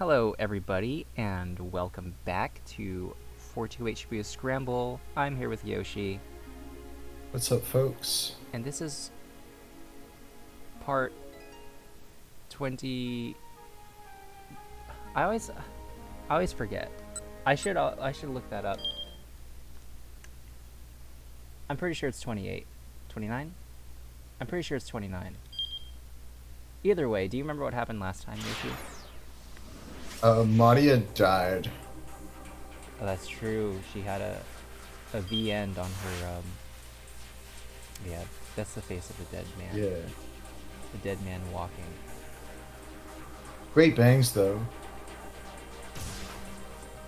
Hello, everybody, and welcome back to 428 Shibuya Scramble. I'm here with Yoshi, What's up, folks? and this is part 20. I always forget. I should look that up. I'm pretty sure it's 28. 29? I'm pretty sure it's 29. Either way, do you remember what happened last time, Yoshi? Maria died. Oh, that's true. She had a V end on her. Yeah, that's the face of a dead man. Yeah. The dead man walking. Great bangs, though.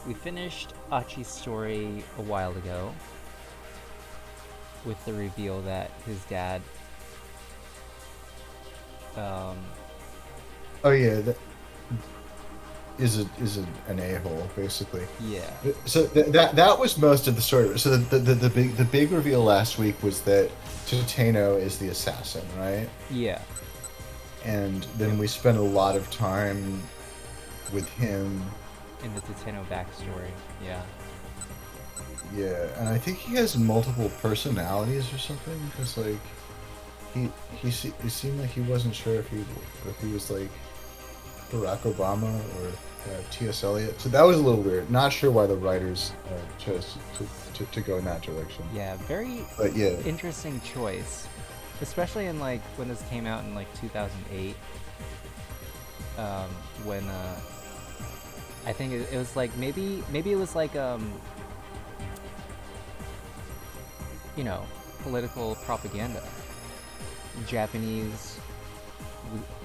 We finished Achi's story a while ago with the reveal that his dad, um, Oh yeah, that an a-hole basically. yeah, So that was most of the story. So the big reveal last week was that Toteno is the assassin, right? yeah, And then we spent a lot of time with him. in the Toteno backstory, yeah. Yeah, and I think he has multiple personalities or something because like it seemed like he wasn't sure if he was like Barack Obama or T.S. Eliot. So that was a little weird. Not sure why the writers chose to go in that direction. Yeah, very But yeah, interesting choice, especially in like when this came out in like 2008, when I think it was like maybe it was like you know, political propaganda. Japanese,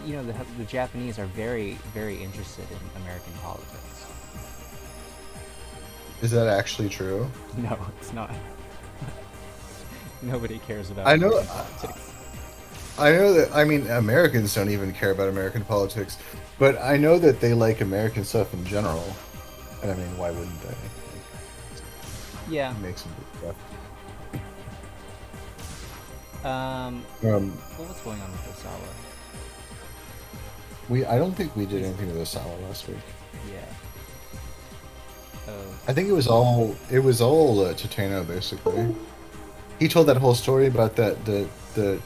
you know, the Japanese are very interested in American politics. is that actually true? No, it's not. Nobody cares about I know. American politics. I know that. I mean, Americans don't even care about American politics, but I know that they like American stuff in general. And I mean, why wouldn't they? Yeah. Make some good stuff. What's going on with Osawa? I don't think we did anything with Osawa last week. Yeah. Oh. I think it was all Toteno basically. He told that whole story about the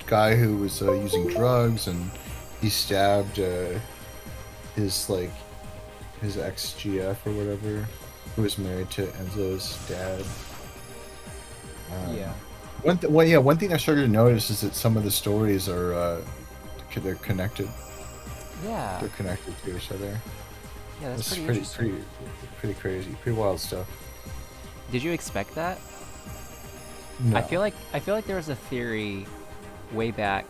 guy who was using drugs and he stabbed his ex-GF or whatever, who was married to Enzo's dad. Yeah. One thing I started to notice is that some of the stories are they're connected. Yeah. They're connected to each other. Yeah, that's It's pretty interesting. pretty crazy, pretty wild stuff. Did you expect that? No. I feel like there was a theory way back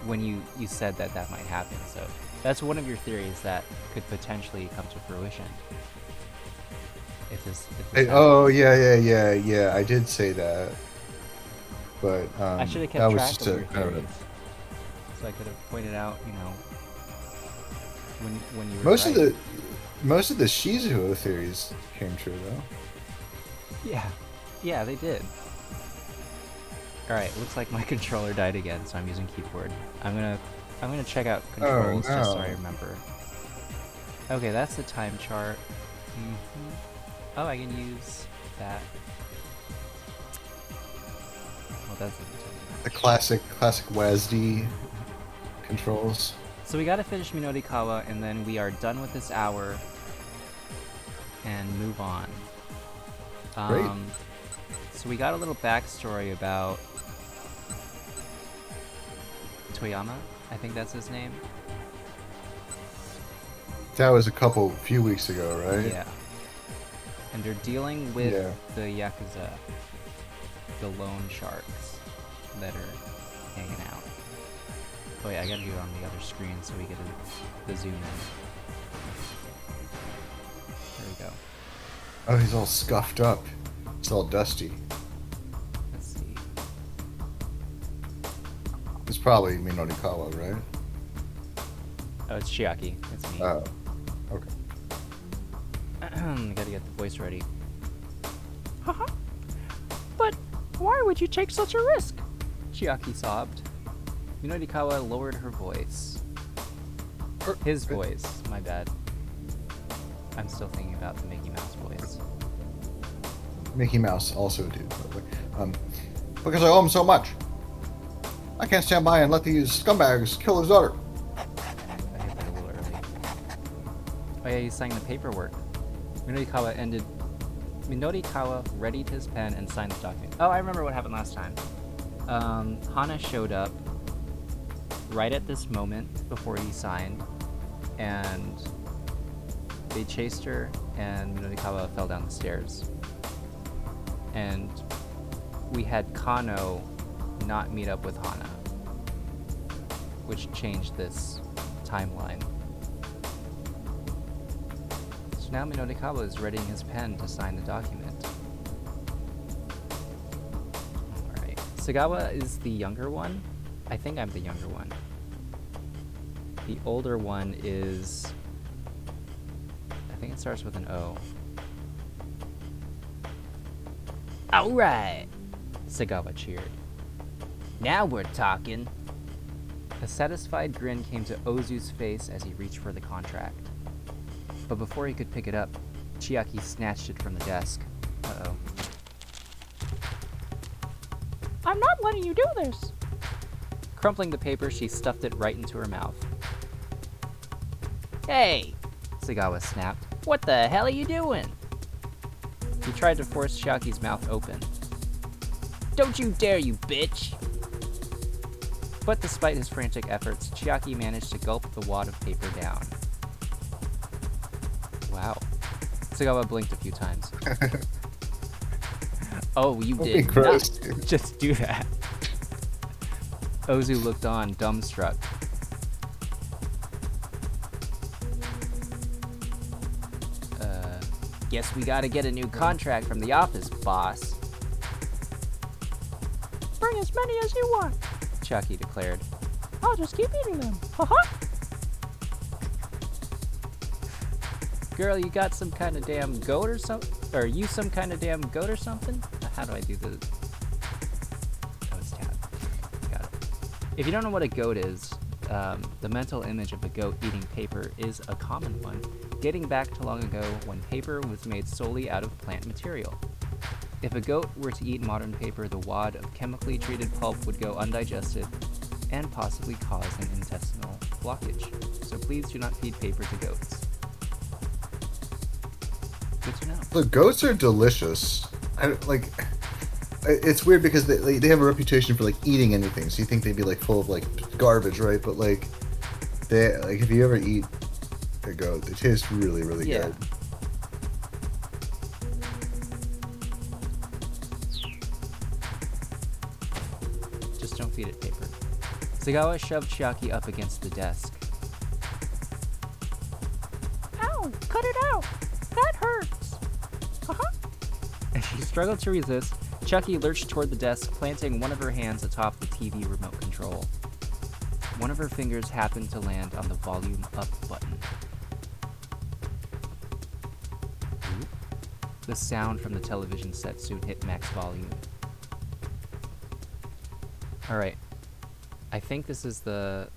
when you said that might happen. So that's one of your theories that could potentially come to fruition. If this Oh yeah. I did say that, but I should have that kept was track just of a your kind of theories, so I could have pointed out, you know, when you were most right. of the Shizuo theories came true though. Yeah, they did. All right, looks like my controller died again, so I'm using keyboard. I'm gonna check out controls just so I no. remember. Okay, that's the time chart. Oh, I can use that. Well, that's The classic WASD controls. so we gotta finish Minodikawa, and then we are done with this hour and move on. Great. So we got a little backstory about Toyama. I think that's his name. That was a few weeks ago, right? Yeah. And they're dealing with Yeah. the Yakuza, the loan sharks that are hanging out. Oh yeah, I gotta do it on the other screen so we get the zoom in. There we go. Oh, he's all scuffed up. It's all dusty. Let's see. It's probably Minodikawa, right? Oh, it's Chiaki. It's me. Oh, okay. Gotta get the voice ready. Haha. But why would you take such a risk? Chiaki sobbed. Minodikawa lowered her voice. His voice, my bad. I'm still thinking about the Mickey Mouse voice. Mickey Mouse also a dude, but because I owe him so much. I can't stand by and let these scumbags kill his daughter. I hit that a little early. Oh yeah, he's signing the paperwork. Minodikawa readied his pen and signed the document. Oh, I remember what happened last time. Hana showed up right at this moment before he signed, and they chased her, and Minodikawa fell down the stairs. And we had Kano not meet up with Hana, which changed this timeline. So now Minodikawa is readying his pen to sign the document. Alright. Sagawa is the younger one. I think I'm the younger one. The older one is... I think it starts with an O. Alright! Sagawa cheered. Now we're talking! A satisfied grin came to Ozu's face as he reached for the contract. But before he could pick it up, Chiaki snatched it from the desk. Uh-oh. I'm not letting you do this! Crumpling the paper, she stuffed it right into her mouth. Hey! Sagawa snapped. What the hell are you doing? He tried to force Chiaki's mouth open. Don't you dare, you bitch! But despite his frantic efforts, Chiaki managed to gulp the wad of paper down. Wow. Sagawa blinked a few times. Oh, you did not just do that. Ozu looked on, dumbstruck. Guess we gotta get a new contract from the office, boss. Bring as many as you want. Chucky declared. I'll just keep eating them. Haha. Girl, you got some kind of damn goat or something? Or you some kind of damn goat or something? How do I do the... Oh, it's tab. Got it. If you don't know what a goat is, the mental image of a goat eating paper is a common one, dating back to long ago when paper was made solely out of plant material. If a goat were to eat modern paper, the wad of chemically treated pulp would go undigested and possibly cause an intestinal blockage. So please do not feed paper to goats. Good to know. The goats are delicious. It's weird because they have a reputation for like eating anything, so you think they'd be like full of like garbage, right? But like if you ever eat a goat, they taste really, really good. Just don't feed it paper. Sagawa shoved Chiaki up against the desk. Ow! Cut it out! That hurts! Haha. As she struggled to resist, Chucky lurched toward the desk, planting one of her hands atop the TV remote control. One of her fingers happened to land on the volume up button. The sound from the television set soon hit max volume. Alright. I think this is an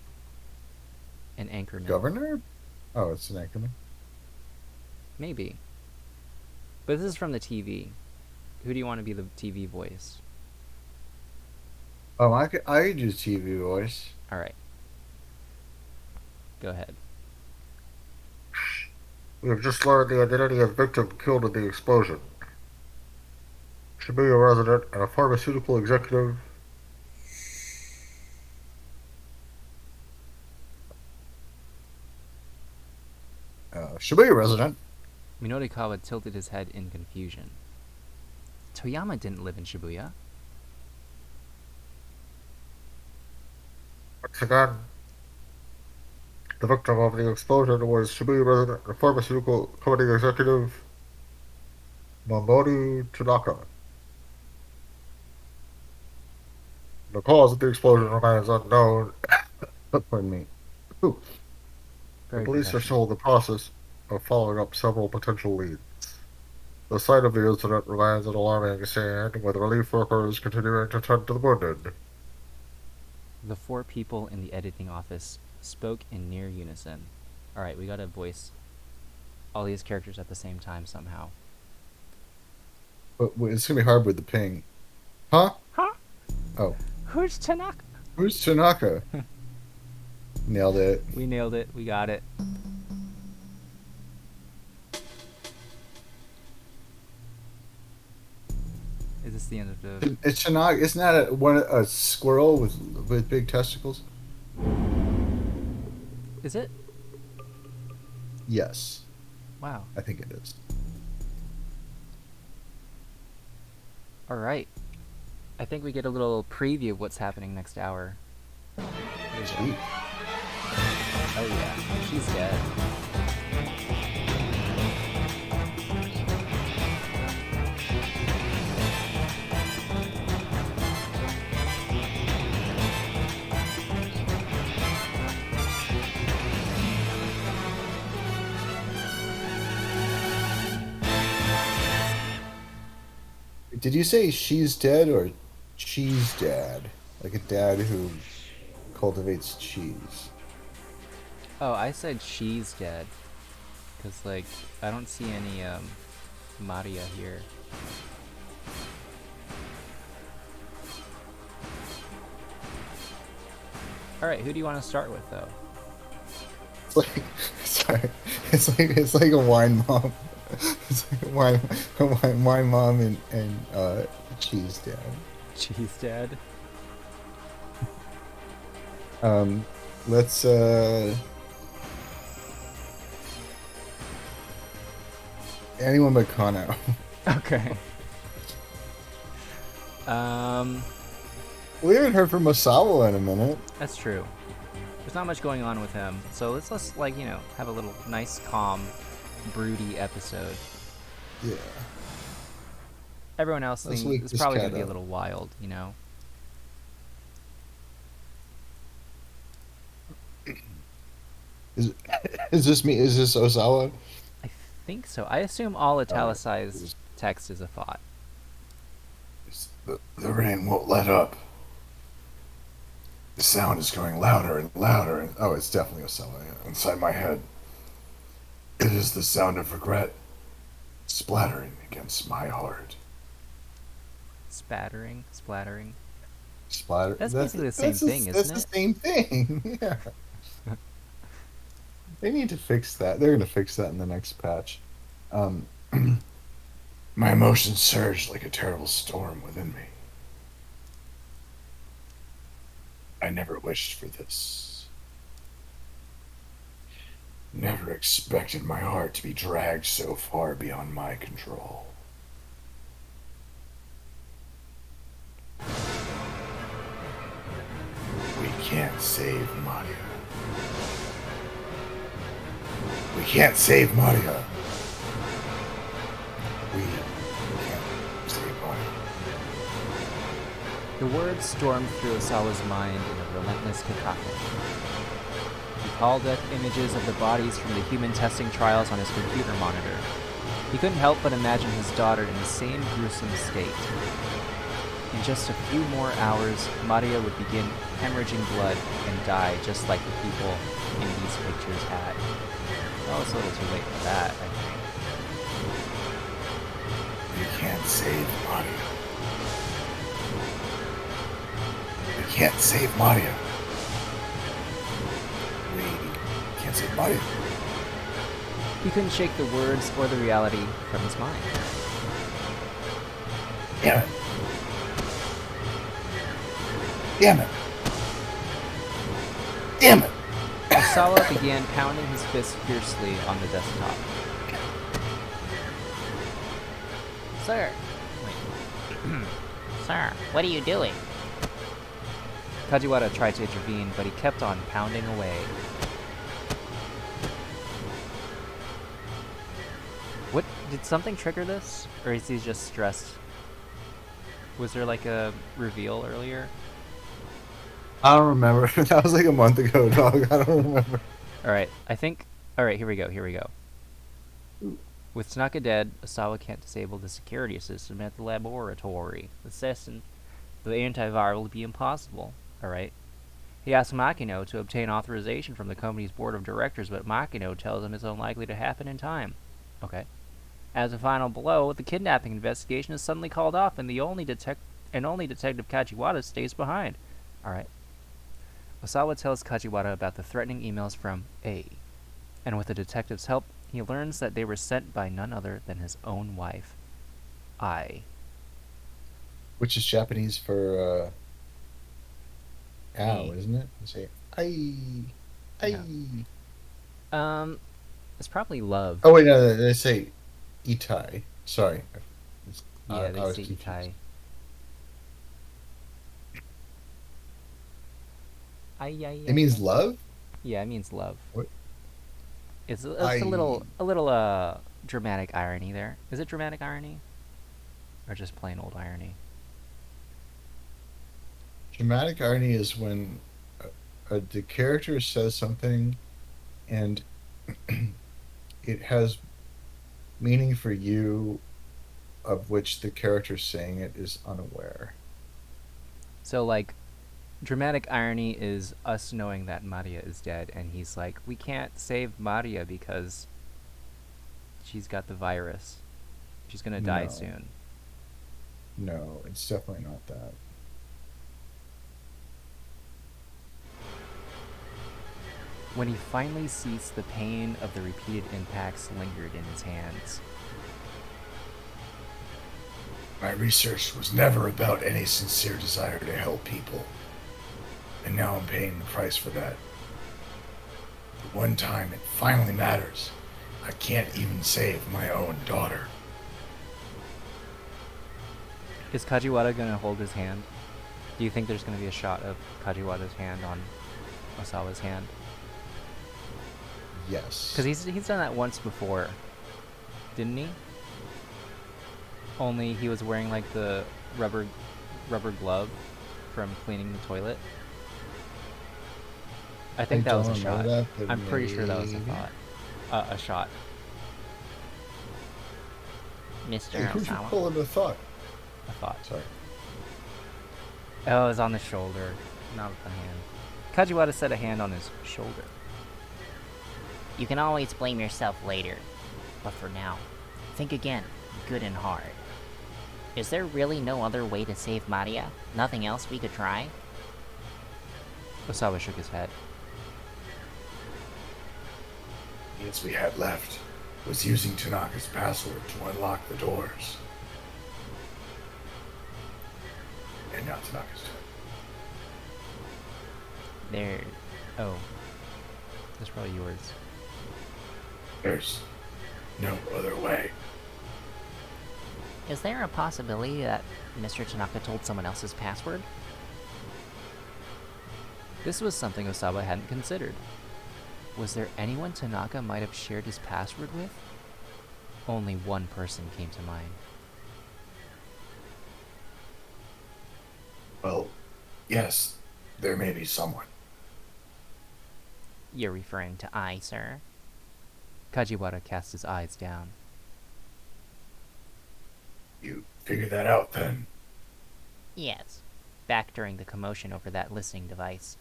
anchorman. Governor? Oh, it's an anchorman. Maybe. But this is from the TV. Who do you want to be the TV voice? Oh, I could do TV voice. Alright. Go ahead. We have just learned the identity of the victim killed in the explosion. Shibuya resident and a pharmaceutical executive. Shibuya resident. Minodikawa tilted his head in confusion. Toyama didn't live in Shibuya. Once again, the victim of the explosion was Shibuya resident and pharmaceutical company executive Mamoru Tanaka. The cause of the explosion remains unknown. Pardon me. Ooh. The police are still in the process of following up several potential leads. The site of the incident remains an alarming scene, with relief workers continuing to tend to the wounded. The four people in the editing office spoke in near unison. Alright, we gotta voice all these characters at the same time somehow. But it's gonna be hard with the ping. Huh? Huh? Oh. Who's Tanaka? Who's Tanaka? Nailed it. We nailed it. We got it. Is this the end of the... It's Tanaka. Isn't that a squirrel with big testicles? Is it? Yes, Wow. I think it is. Alright. I think we get a little preview of what's happening next hour. Sweet. Oh yeah, she's dead. Did you say she's dead or cheese dad? Like a dad who cultivates cheese. Oh, I said she's dead. Cause like, I don't see any, Maria here. Alright, who do you want to start with though? It's like, sorry, it's like a wine mom. It's like a wine mom and cheese dad. She's dead. Let's anyone but Kano. Okay. We haven't heard from Osawa in a minute. That's true. There's not much going on with him, so let's like, you know, have a little nice, calm, broody episode. Yeah. Everyone else Let's thinks wake it's this probably cat gonna be a up. little wild, you know. Is this me? Is this Osawa? I think so. I assume all italicized text is a thought. The rain won't let up. The sound is growing louder and louder. And oh, it's definitely Osawa inside my head. It is the sound of regret splattering against my heart. Spattering, splattering. Splatter. That's basically the same thing, isn't That's it? the same thing. Yeah. They need to fix that. They're gonna fix that in the next patch. My emotions surged like a terrible storm within me. I never wished for this. Never expected my heart to be dragged so far beyond my control. We can't save Maria. We can't save Maria. We can't save Maria. The words stormed through Osawa's mind in a relentless cacophony. He called up images of the bodies from the human testing trials on his computer monitor. He couldn't help but imagine his daughter in the same gruesome state. In just a few more hours, Maria would begin hemorrhaging blood and die just like the people in these pictures had. Well, it's a little too late for that, I think. We can't save Maria. We can't save Maria. We can't save Maria. He couldn't shake the words or the reality from his mind. Damn it. Damn it. Damn it. Osawa began pounding his fist fiercely on the desktop. Sir. Wait. Sir, what are you doing? Kajiwara tried to intervene, but he kept on pounding away. What? Did something trigger this? Or is he just stressed? Was there like a reveal earlier? I don't remember. That was like a month ago, dog. I don't remember. Alright, I think... Alright, here we go. With Tanaka dead, Osawa can't disable the security system at the laboratory. The antiviral would be impossible. Alright. He asks Makino to obtain authorization from the company's board of directors, but Makino tells him it's unlikely to happen in time. Okay. As a final blow, the kidnapping investigation is suddenly called off, and only Detective Kajiwara stays behind. All right. Osawa tells Kajiwara about the threatening emails from A, and with the detective's help, he learns that they were sent by none other than his own wife, I. Which is Japanese for ow, E. isn't it? You say I. Yeah. I. It's probably love. Oh wait, no, they say itai. Sorry, Yeah, I they was say confused. Itai. Ay, ay, It ay, means ay. love. Yeah, it means love. What? It's I. a little dramatic irony there. Is it dramatic irony or just plain old irony? Dramatic irony is when the character says something and it has meaning for you of which the character saying it is unaware. So like dramatic irony is us knowing that Maria is dead and he's like, "We can't save Maria because she's got the virus. She's going to die No, soon." no, it's definitely not that. When he finally ceased, the pain of the repeated impacts lingered in his hands. My research was never about any sincere desire to help people, and now I'm paying the price for that. The one time it finally matters, I can't even save my own daughter. Is Kajiwara going to hold his hand? Do you think there's going to be a shot of Kajiwara's hand on Osawa's hand? Yes. Because he's done that once before, didn't he? Only he was wearing like the rubber glove from cleaning the toilet. I think that was a don't know shot. that, but I'm pretty sure that was a maybe. thought. A shot. Mr. Hey, who's you Osawa. pulling the thought? A thought. Sorry. Oh, it was on the shoulder, not the hand. Kajiwara said a hand on his shoulder. You can always blame yourself later. But for now, think again, good and hard. Is there really no other way to save Maria? Nothing else we could try? Osawa shook his head. The means we had left was using Tanaka's password to unlock the doors. And now Tanaka's dead. There. Oh. That's probably yours. There's no other way. Is there a possibility that Mr. Tanaka told someone else's password? This was something Osawa hadn't considered. Was there anyone Tanaka might have shared his password with? Only one person came to mind. Well, yes, there may be someone. You're referring to I, sir? Kajiwara cast his eyes down. You figured that out then? Yes. Back during the commotion over that listening device.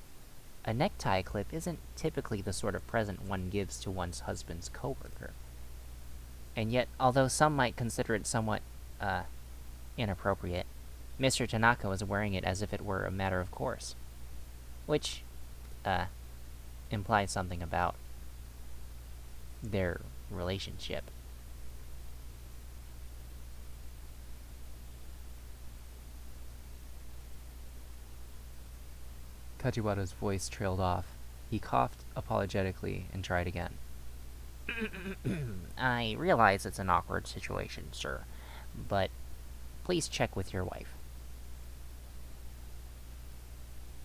A necktie clip isn't typically the sort of present one gives to one's husband's coworker. And yet, although some might consider it somewhat, inappropriate, Mr. Tanaka was wearing it as if it were a matter of course. Which, implies something about their relationship. Kajiwara's voice trailed off. He coughed apologetically and tried again. I realize it's an awkward situation, sir, but please check with your wife.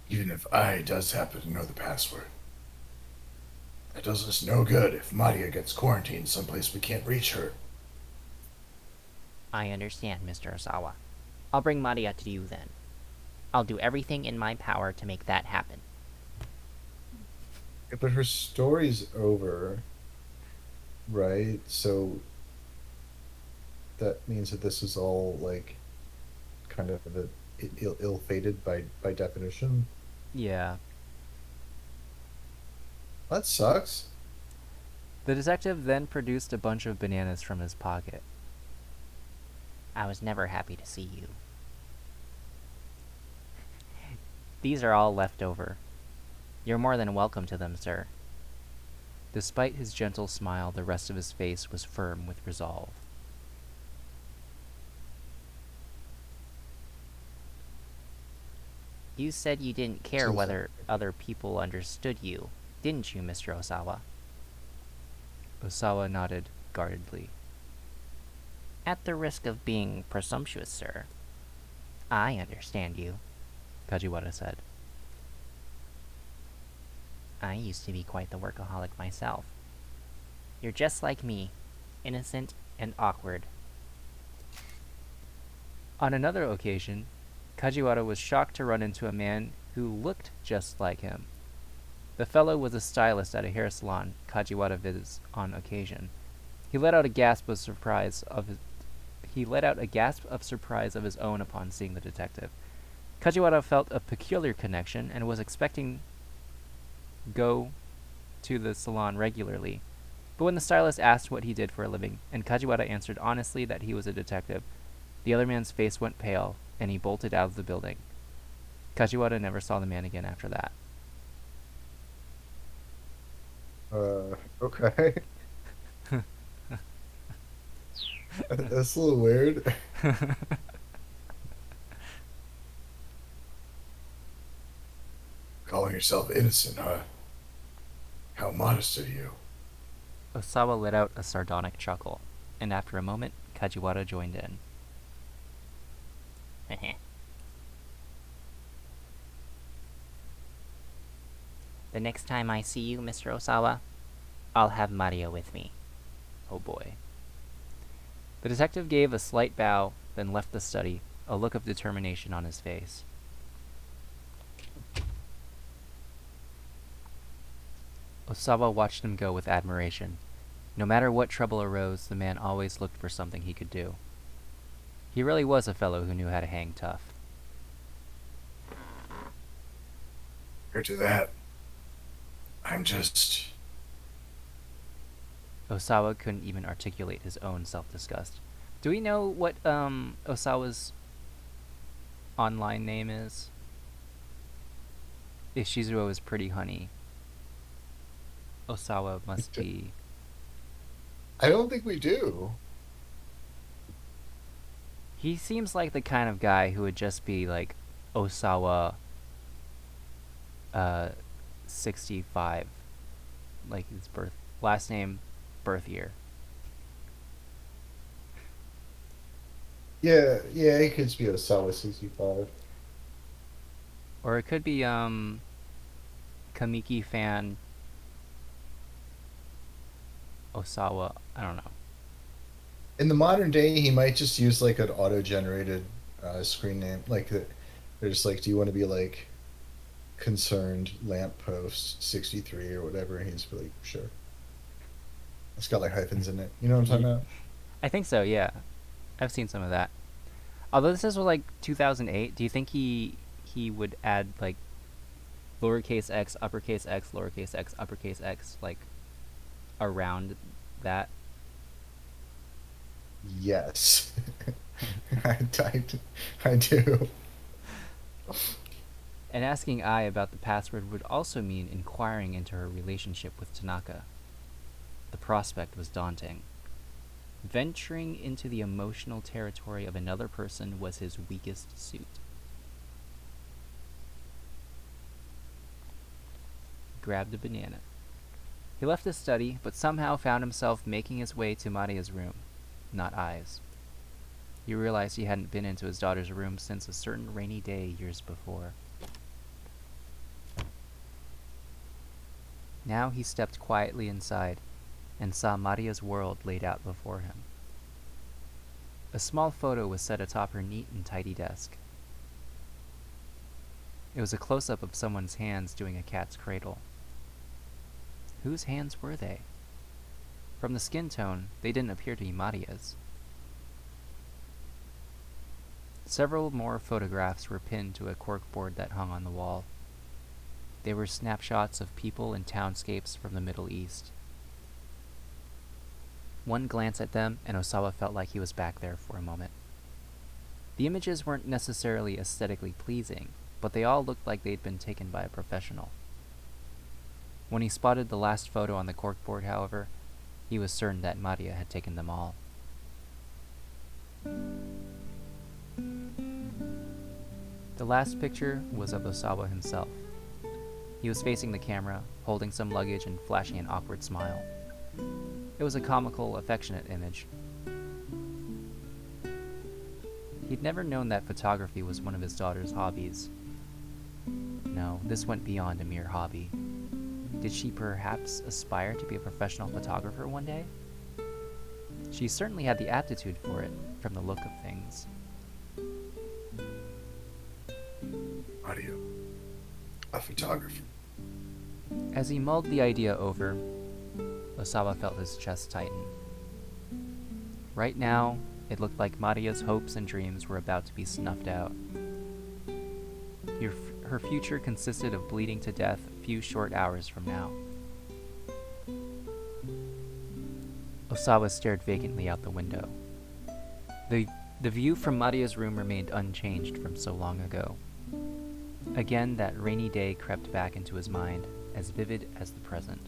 Even if I does happen to know the password. That does us no good if Maria gets quarantined someplace we can't reach her. I understand, Mr. Osawa. I'll bring Maria to you then. I'll do everything in my power to make that happen. Yeah, but her story's over, right? So that means that this is all like kind of ill-fated by definition. Yeah. That sucks. The detective then produced a bunch of bananas from his pocket. I was never happy to see you. These are all left over. You're more than welcome to them, sir. Despite his gentle smile, the rest of his face was firm with resolve. You said you didn't care whether other people understood you, didn't you, Mr. Osawa? Osawa nodded guardedly. At the risk of being presumptuous, sir, I understand you, Kajiwara said. I used to be quite the workaholic myself. You're just like me, innocent and awkward. On another occasion, Kajiwara was shocked to run into a man who looked just like him. The fellow was a stylist at a hair salon Kajiwara visits on occasion. He let out a gasp of surprise of his own upon seeing the detective. Kajiwara felt a peculiar connection and was expecting go to the salon regularly. But when the stylist asked what he did for a living, and Kajiwara answered honestly that he was a detective, the other man's face went pale, and he bolted out of the building. Kajiwara never saw the man again after that. Okay. That's a little weird. Calling yourself innocent, huh? How modest of you. Osawa let out a sardonic chuckle, and after a moment, Kajiwara joined in. The next time I see you, Mr. Osawa, I'll have Mario with me. Oh boy. The detective gave a slight bow, then left the study, a look of determination on his face. Osawa watched him go with admiration. No matter what trouble arose, the man always looked for something he could do. He really was a fellow who knew how to hang tough. Compared to that, I'm just... Osawa couldn't even articulate his own self-disgust. Do we know what Osawa's online name is? If Shizuo is Pretty Honey, Osawa must be... I don't think we do. He seems like the kind of guy who would just be like Osawa 65. Like his last name, birth year. Yeah, it could be Osawa 65. Or it could be Kamiki fan Osawa, I don't know. In the modern day, he might just use like an auto-generated screen name. Like they're just like, do you want to be like concerned lamppost 63 or whatever? And he's like, sure. It's got like hyphens in it. You know what I'm talking about? I think so, yeah. I've seen some of that. Although this is like 2008, do you think he would add like lowercase x, uppercase x, lowercase x, uppercase x, like around that? Yes. I do. And asking Ai about the password would also mean inquiring into her relationship with Tanaka. The prospect was daunting. Venturing into the emotional territory of another person was his weakest suit. He grabbed a banana. He left his study, but somehow found himself making his way to Maria's room, not Ai's. He realized he hadn't been into his daughter's room since a certain rainy day years before. Now he stepped quietly inside and saw Maria's world laid out before him. A small photo was set atop her neat and tidy desk. It was a close-up of someone's hands doing a cat's cradle. Whose hands were they? From the skin tone, they didn't appear to be Maria's. Several more photographs were pinned to a corkboard that hung on the wall. They were snapshots of people and townscapes from the Middle East. One glance at them, and Osawa felt like he was back there for a moment. The images weren't necessarily aesthetically pleasing, but they all looked like they'd been taken by a professional. When he spotted the last photo on the corkboard, however, he was certain that Maria had taken them all. The last picture was of Osawa himself. He was facing the camera, holding some luggage and flashing an awkward smile. It was a comical, affectionate image. He'd never known that photography was one of his daughter's hobbies. No, this went beyond a mere hobby. Did she perhaps aspire to be a professional photographer one day? She certainly had the aptitude for it, from the look of things. Mario, a photographer. As he mulled the idea over, Osawa felt his chest tighten. Right now, it looked like Maria's hopes and dreams were about to be snuffed out. Her future consisted of bleeding to death a few short hours from now. Osawa stared vacantly out the window. The view from Maria's room remained unchanged from so long ago. Again, that rainy day crept back into his mind, as vivid as the present.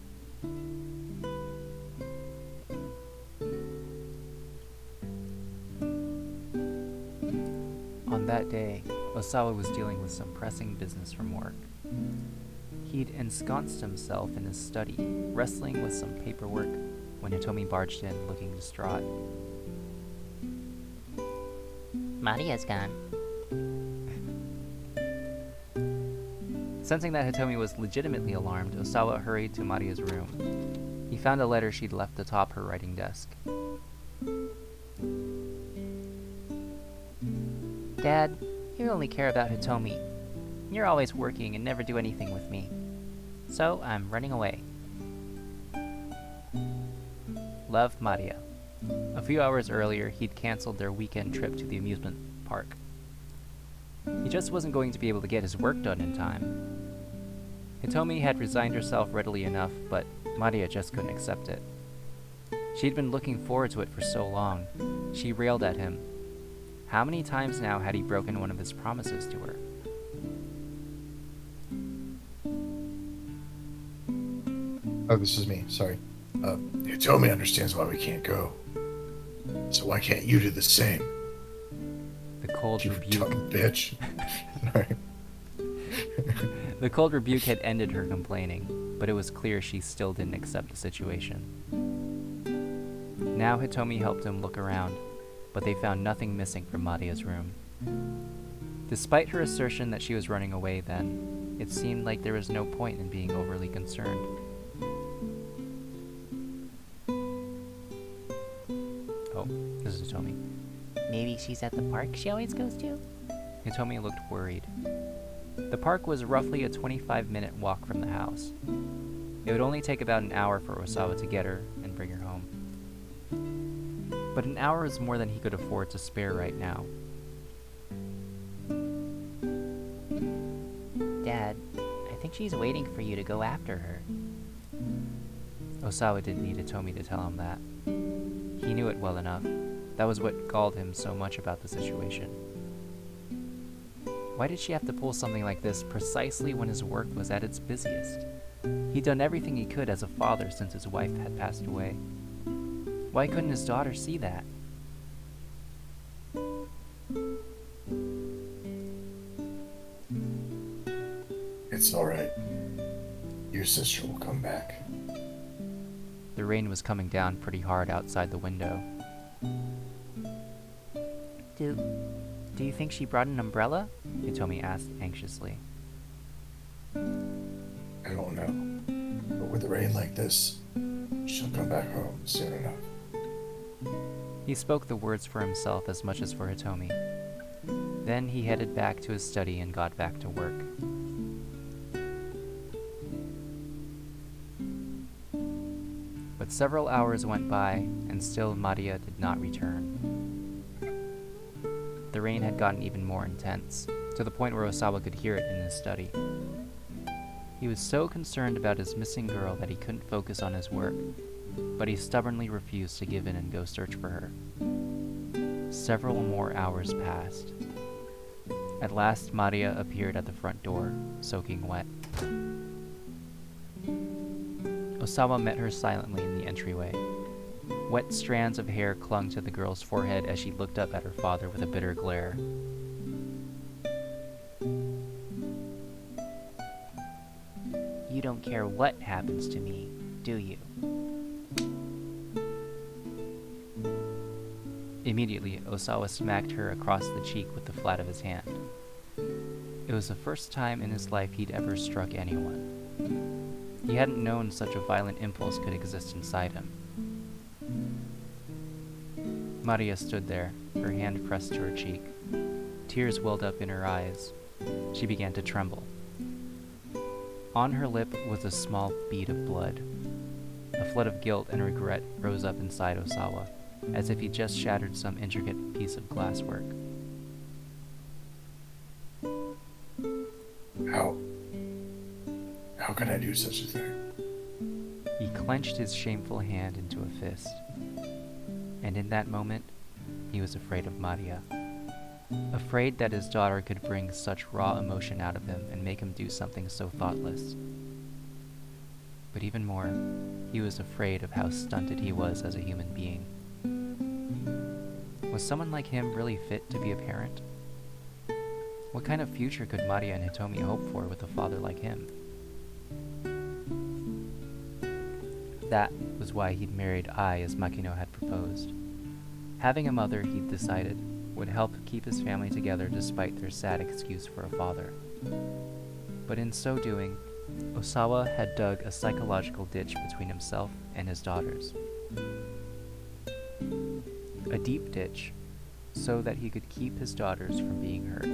On that day, Osawa was dealing with some pressing business from work. He'd ensconced himself in his study, wrestling with some paperwork, when Hitomi barged in, looking distraught. Maria's gone. Sensing that Hitomi was legitimately alarmed, Osawa hurried to Maria's room. He found a letter she'd left atop her writing desk. Dad, you only care about Hitomi. You're always working and never do anything with me. So I'm running away. Love, Maria. A few hours earlier, he'd canceled their weekend trip to the amusement park. He just wasn't going to be able to get his work done in time. Hitomi had resigned herself readily enough, but Maria just couldn't accept it. She'd been looking forward to it for so long. She railed at him. How many times now had he broken one of his promises to her? Oh, this is me. Sorry. Hitomi understands why we can't go. So why can't you do the same? The cold You rebuke. dumb bitch. Sorry. The cold rebuke had ended her complaining, but it was clear she still didn't accept the situation. Now Hitomi helped him look around, but they found nothing missing from Maria's room. Despite her assertion that she was running away then, it seemed like there was no point in being overly concerned. Oh, this is Hitomi. Maybe she's at the park she always goes to? Hitomi looked worried. The park was roughly a 25-minute walk from the house. It would only take about an hour for Osawa to get her and bring her home. But an hour is more than he could afford to spare right now. Dad, I think she's waiting for you to go after her. Osawa didn't need Hitomi to tell him that. He knew it well enough. That was what galled him so much about the situation. Why did she have to pull something like this precisely when his work was at its busiest? He'd done everything he could as a father since his wife had passed away. Why couldn't his daughter see that? It's alright. Your sister will come back. The rain was coming down pretty hard outside the window. Do you think she brought an umbrella? Hitomi asked anxiously. I don't know. But with the rain like this, she'll come back home soon enough. He spoke the words for himself as much as for Hitomi. Then he headed back to his study and got back to work. But several hours went by, and still Maria did not return. The rain had gotten even more intense, to the point where Osawa could hear it in his study. He was so concerned about his missing girl that he couldn't focus on his work, but he stubbornly refused to give in and go search for her. Several more hours passed. At last, Maria appeared at the front door, soaking wet. Osawa met her silently in the entryway. Wet strands of hair clung to the girl's forehead as she looked up at her father with a bitter glare. You don't care what happens to me, do you? Immediately, Osawa smacked her across the cheek with the flat of his hand. It was the first time in his life he'd ever struck anyone. He hadn't known such a violent impulse could exist inside him. Maria stood there, her hand pressed to her cheek. Tears welled up in her eyes. She began to tremble. On her lip was a small bead of blood. A flood of guilt and regret rose up inside Osawa, as if he just shattered some intricate piece of glasswork. How can I do such a thing? He clenched his shameful hand into a fist. And in that moment, he was afraid of Maria. Afraid that his daughter could bring such raw emotion out of him and make him do something so thoughtless. But even more, he was afraid of how stunted he was as a human being. Was someone like him really fit to be a parent? What kind of future could Maria and Hitomi hope for with a father like him? That was why he'd married Ai as Makino had proposed. Having a mother, he'd decided, would help keep his family together despite their sad excuse for a father. But in so doing, Osawa had dug a psychological ditch between himself and his daughters. A deep ditch, so that he could keep his daughters from being hurt.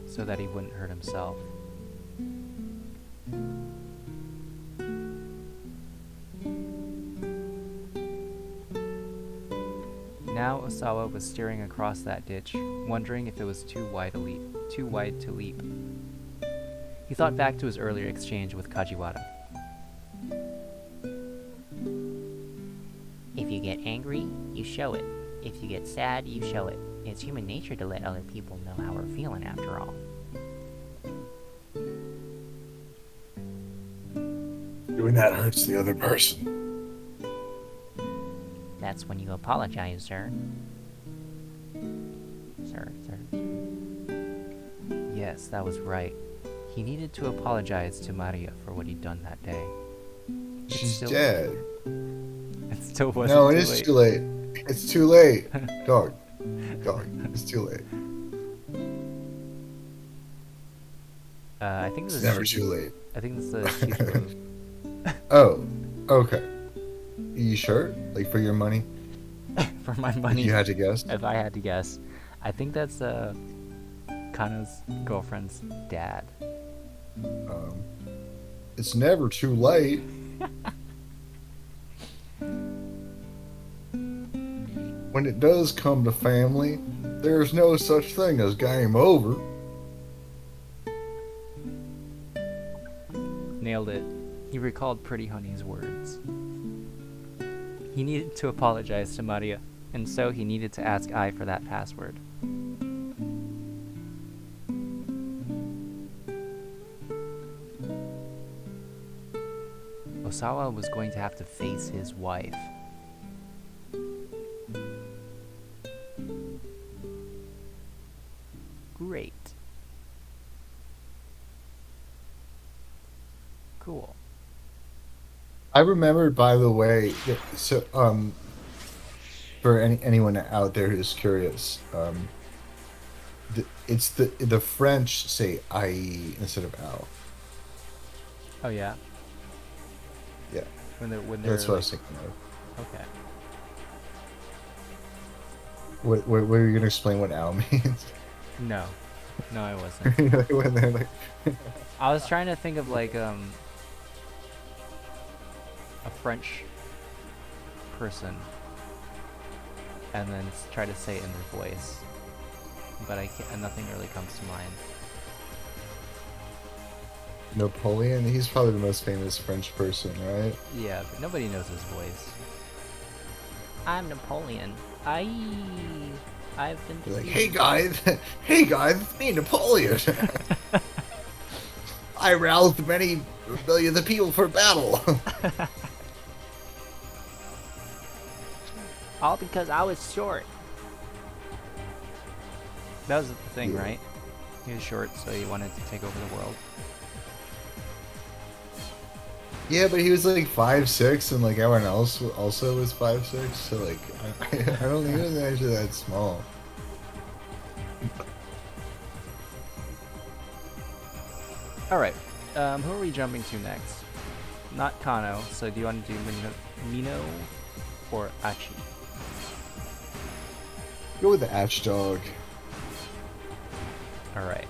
So that he wouldn't hurt himself. Now Osawa was staring across that ditch, wondering if it was too wide to leap. He thought back to his earlier exchange with Kajiwara. If you get angry, you show it. If you get sad, you show it. It's human nature to let other people know how we're feeling after all. Doing that hurts the other person. That's when you apologize, sir. Sir. Yes, that was right. He needed to apologize to Maria for what he'd done that day. She's dead. It still wasn't No, it too is late. too late. It's too late. Dog. It's too late. I think this It's is never too late. I think this is a cheap move. Oh, okay. You sure? Like for your money? For my money. You had to guess? If I had to guess, I think that's Kana's girlfriend's dad. It's never too late. When it does come to family, there's no such thing as game over. Nailed it. He recalled Pretty Honey's words. He needed to apologize to Maria, and so he needed to ask Ai for that password. Osawa was going to have to face his wife. Great. Cool. I remembered, by the way, so for anyone out there who's curious, it's the French say "I" instead of "Al." Oh yeah. Yeah, When they're that's what I like, was thinking of. okay. What were you gonna explain what "Al" means? No, I wasn't. When they're like, I was trying to think of like a French person, and then try to say it in their voice, but I can't. And nothing really comes to mind. Napoleon? He's probably the most famous French person, right? Yeah, but nobody knows his voice. I'm Napoleon. I've been You're like, defeated. hey guys, hey guys, it's me, Napoleon. I roused many millions of people for battle. All because I was short. That was the thing, Yeah. right? He was short, so he wanted to take over the world. Yeah, but he was like 5'6", and like everyone else also was 5'6", so like I don't think he was actually that small. Alright, who are we jumping to next? Not Kano, so do you want to do Mino or Achi? Go with the Ash Dog. Alright.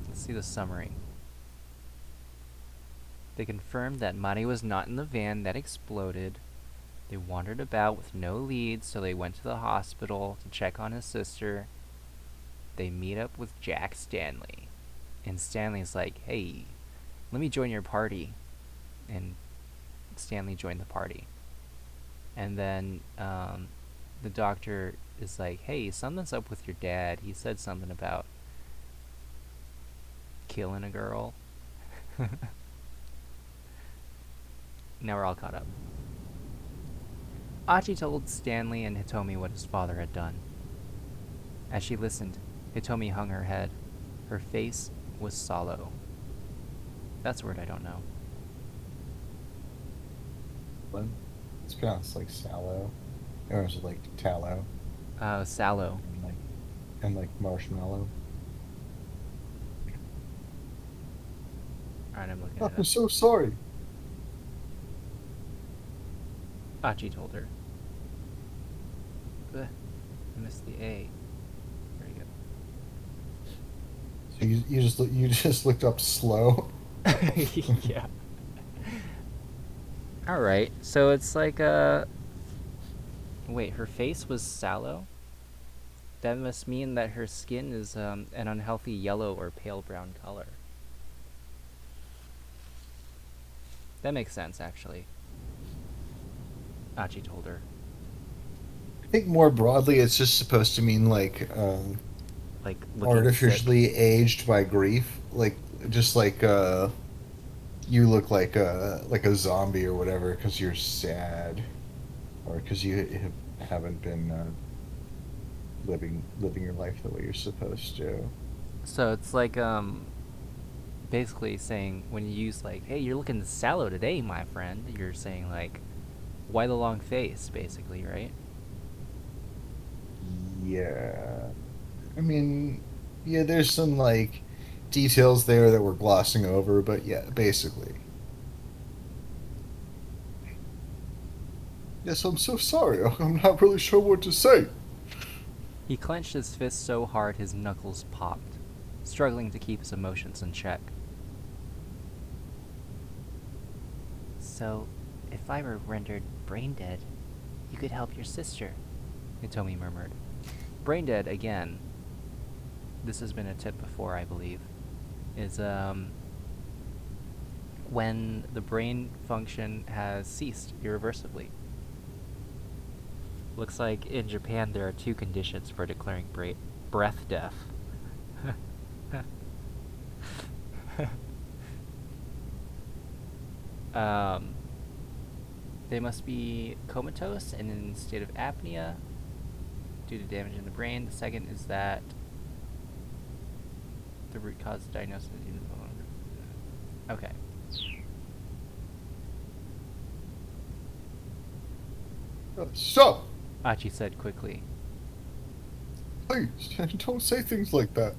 Let's see the summary. They confirmed that Mari was not in the van that exploded. They wandered about with no leads, so they went to the hospital to check on his sister. They meet up with Jack Stanley. And Stanley's like, hey, let me join your party. And Stanley joined the party. And then the doctor is like, hey, something's up with your dad. He said something about killing a girl. Now we're all caught up. Achi told Stanley and Hitomi what his father had done. As she listened, Hitomi hung her head. Her face was sallow. That's a word I don't know. It's pronounced like sallow, or is it like tallow? Sallow. And like marshmallow. Alright, I'm looking Oh, it I'm up. so sorry. Achi told her. Ugh, I missed the A. There you So you just looked up slow. go. Yeah. Alright, so it's like wait, her face was sallow? That must mean that her skin is an unhealthy yellow or pale brown color. That makes sense, actually. Achi told her. I think more broadly, it's just supposed to mean like Like, looking artificially aged by grief, like just like you look like a zombie or whatever because you're sad, or because you haven't been living your life the way you're supposed to. sick. So it's like, basically saying, when you use like, hey, you're looking sallow today, my friend, you're saying like, why the long face, basically, right? Yeah, I mean, yeah, there's some like details there that we're glossing over, but yeah, basically. Yes, I'm so sorry. I'm not really sure what to say. He clenched his fist so hard his knuckles popped, struggling to keep his emotions in check. So, if I were rendered brain dead, you could help your sister, Hitomi murmured. Brain dead, again, this has been a tip before, I believe, is when the brain function has ceased irreversibly. Looks like in Japan there are 2 conditions for declaring breath death. They must be comatose and in a state of apnea due to damage in the brain. The second is that the root cause diagnosis is okay. Stop! Achi said quickly. Please, don't say things like that.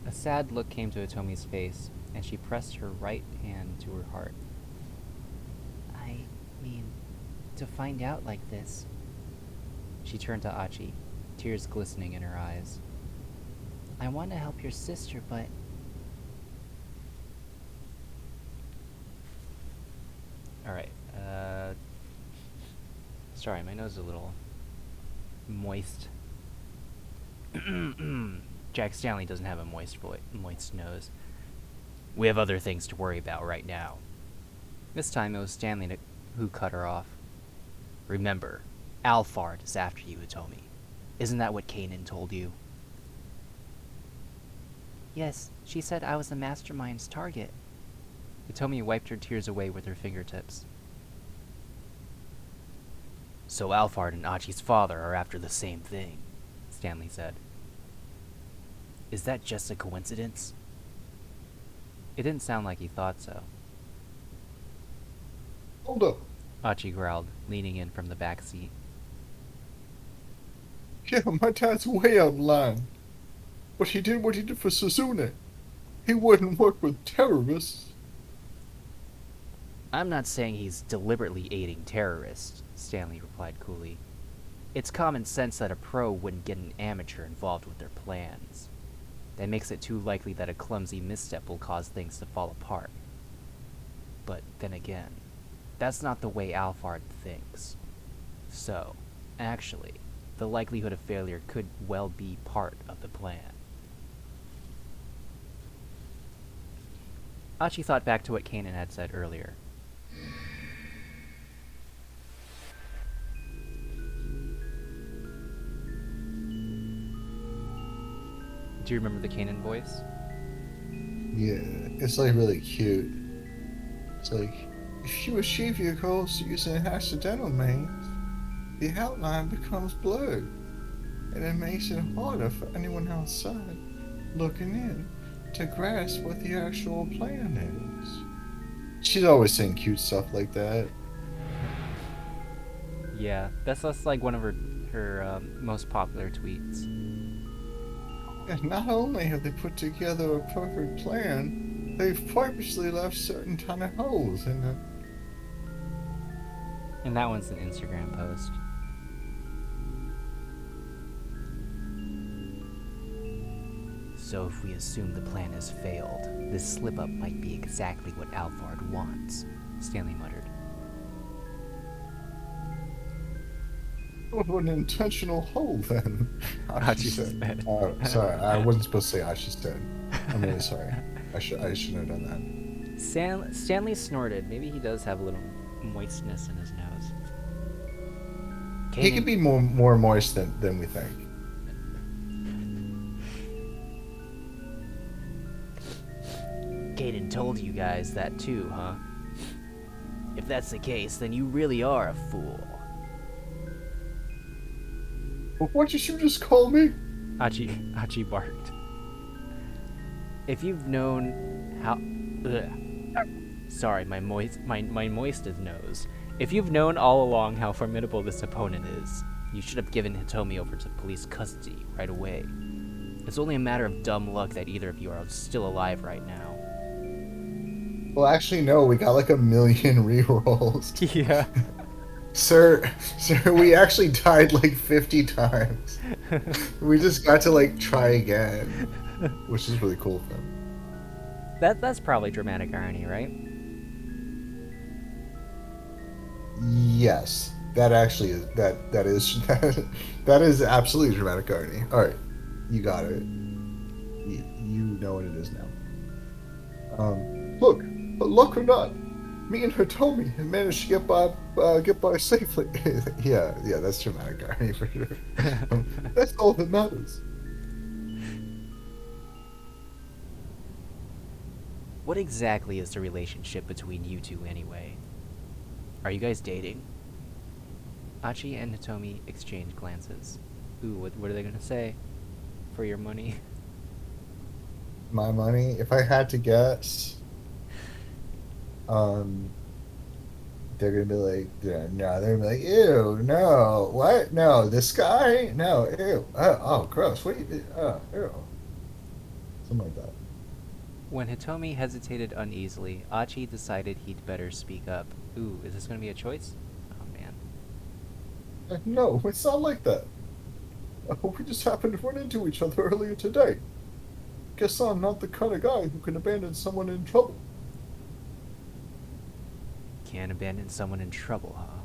A sad look came to Hitomi's face, and she pressed her right hand to her heart. I mean, to find out like this. She turned to Achi, tears glistening in her eyes. I want to help your sister, but... Alright, Sorry, my nose is a little moist. Jack Stanley doesn't have a moist nose. We have other things to worry about right now. This time it was Stanley who cut her off. Remember, Alphard is after you, Hitomi. Isn't that what Kanan told you? Yes, she said I was the mastermind's target. Hitomi wiped her tears away with her fingertips. So Alphard and Achi's father are after the same thing, Stanley said. Is that just a coincidence? It didn't sound like he thought so. Hold up. Achi growled, leaning in from the back seat. Yeah, my dad's way out of line. But he did what he did for Suzune. He wouldn't work with terrorists. I'm not saying he's deliberately aiding terrorists, Stanley replied coolly. It's common sense that a pro wouldn't get an amateur involved with their plans. That makes it too likely that a clumsy misstep will cause things to fall apart. But then again, that's not the way Alphard thinks. So, actually, the likelihood of failure could well be part of the plan. Achi thought back to what Kanan had said earlier. Do you remember the Kanan voice? Yeah, it's like really cute. It's like, if you achieve your goals using accidental means, the outline becomes blurred, and it makes it harder for anyone outside looking in to grasp what the actual plan is. She's always saying cute stuff like that. Yeah, that's like one of her most popular tweets. And not only have they put together a perfect plan, they've purposely left certain tiny holes in it. And that one's an Instagram post. So if we assume the plan has failed, this slip-up might be exactly what Alphard wants, Stanley muttered. What an intentional hole, then. Achi said. Oh, sorry, I wasn't supposed to say Achi said. I'm really sorry. I shouldn't have done that. Stanley snorted. Maybe he does have a little moistness in his nose. He could be more moist than we think. Kaden told you guys that too, huh? If that's the case, then you really are a fool. What did you just call me? Achi barked. If you've known how... Sorry, my moist nose. If you've known all along how formidable this opponent is, you should have given Hitomi over to police custody right away. It's only a matter of dumb luck that either of you are still alive right now. Well, actually, no. We got like 1 million rerolls. Yeah. Sir, we actually died like 50 times. We just got to like try again, which is really cool of him. That's probably dramatic irony, right? Yes, that actually is that is absolutely dramatic irony. All right, you got it. You know what it is now. Look, luck or not, me and Hitomi have managed to get by safely. yeah, that's dramatic irony for sure. That's all that matters. What exactly is the relationship between you two anyway? Are you guys dating? Achi and Hitomi exchanged glances. Ooh, what are they gonna say? For your money? My money? If I had to guess, they're gonna be like, yeah, no, they're gonna be like, ew, no, what? No, this guy? No, ew, oh, gross, what do you, ew. Something like that. When Hitomi hesitated uneasily, Achi decided he'd better speak up. Ooh, is this gonna be a choice? Oh man. No, it's not like that. We just happened to run into each other earlier today. Guess I'm not the kind of guy who can abandon someone in trouble. Can't abandon someone in trouble, huh?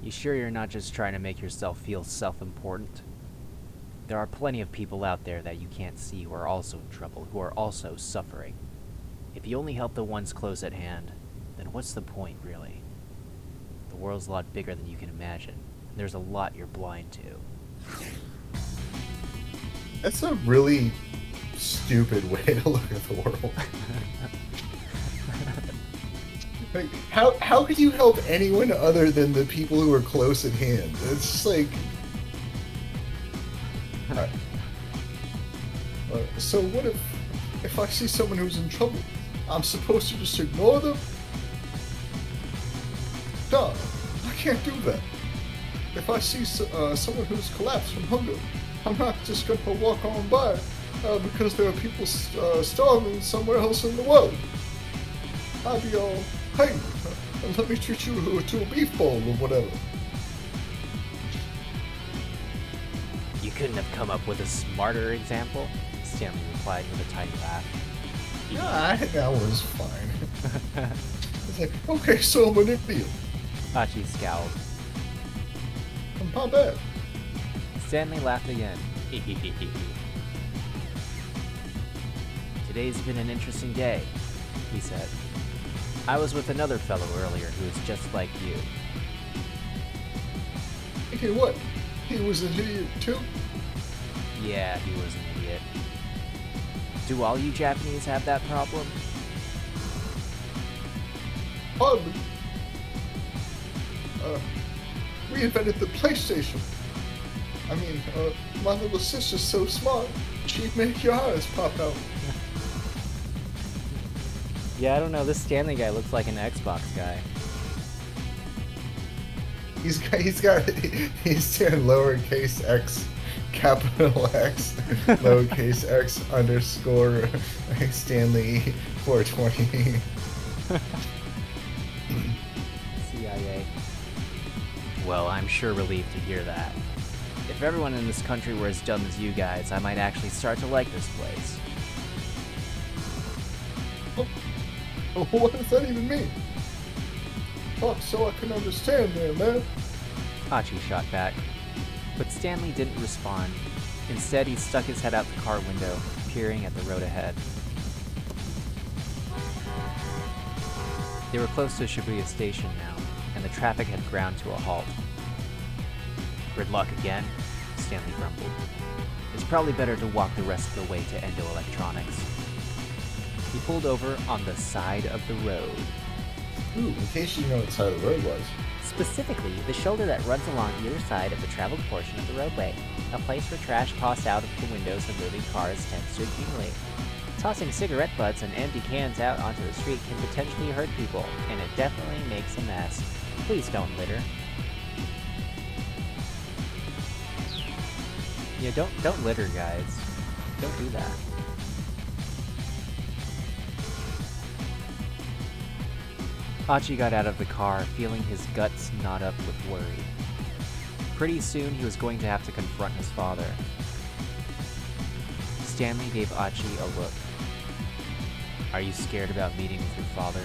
You sure you're not just trying to make yourself feel self-important? There are plenty of people out there that you can't see who are also in trouble, who are also suffering. If you only help the ones close at hand, then what's the point, really? The world's a lot bigger than you can imagine, and there's a lot you're blind to. That's a really stupid way to look at the world. Like, how could you help anyone other than the people who are close at hand? It's just like... so what if I see someone who's in trouble? I'm supposed to just ignore them? No, I can't do that. If I see someone who's collapsed from hunger, I'm not just gonna walk on by because there are people starving somewhere else in the world. I'd be all, hey, let me treat you to a beef bowl or whatever. You couldn't have come up with a smarter example? Stanley replied with a tiny laugh. Yeah, that was fine. It's like, okay, so I'm an idiot. Hachi scowled. I'm not bad. Stanley laughed again. Today's been an interesting day, he said. I was with another fellow earlier who was just like you. Okay, what? He was an idiot too? Yeah, he was an idiot. Do all you Japanese have that problem? Hardly. We invented the PlayStation. I mean, my little sister's so smart, she'd make your eyes pop out. Yeah, I don't know. This Stanley guy looks like an Xbox guy. He's doing lowercase x, capital X, lowercase x underscore Stanley 420. CIA. Well, I'm sure relieved to hear that. If everyone in this country were as dumb as you guys, I might actually start to like this place. What does that even mean? Talk so I can understand there, man. Hachi shot back. But Stanley didn't respond. Instead, he stuck his head out the car window, peering at the road ahead. They were close to Shibuya Station now, and the traffic had ground to a halt. Gridlock again? Stanley grumbled. It's probably better to walk the rest of the way to Endo Electronics. He pulled over on the side of the road. Ooh, in case you know what side of the road was. Specifically, the shoulder that runs along either side of the traveled portion of the roadway, a place where trash tossed out of the windows of moving cars tends to accumulate. Tossing cigarette butts and empty cans out onto the street can potentially hurt people, and it definitely makes a mess. Please don't litter. Yeah, don't litter, guys. Don't do that. Hachi got out of the car, feeling his guts knot up with worry. Pretty soon, he was going to have to confront his father. Stanley gave Hachi a look. Are you scared about meeting with your father?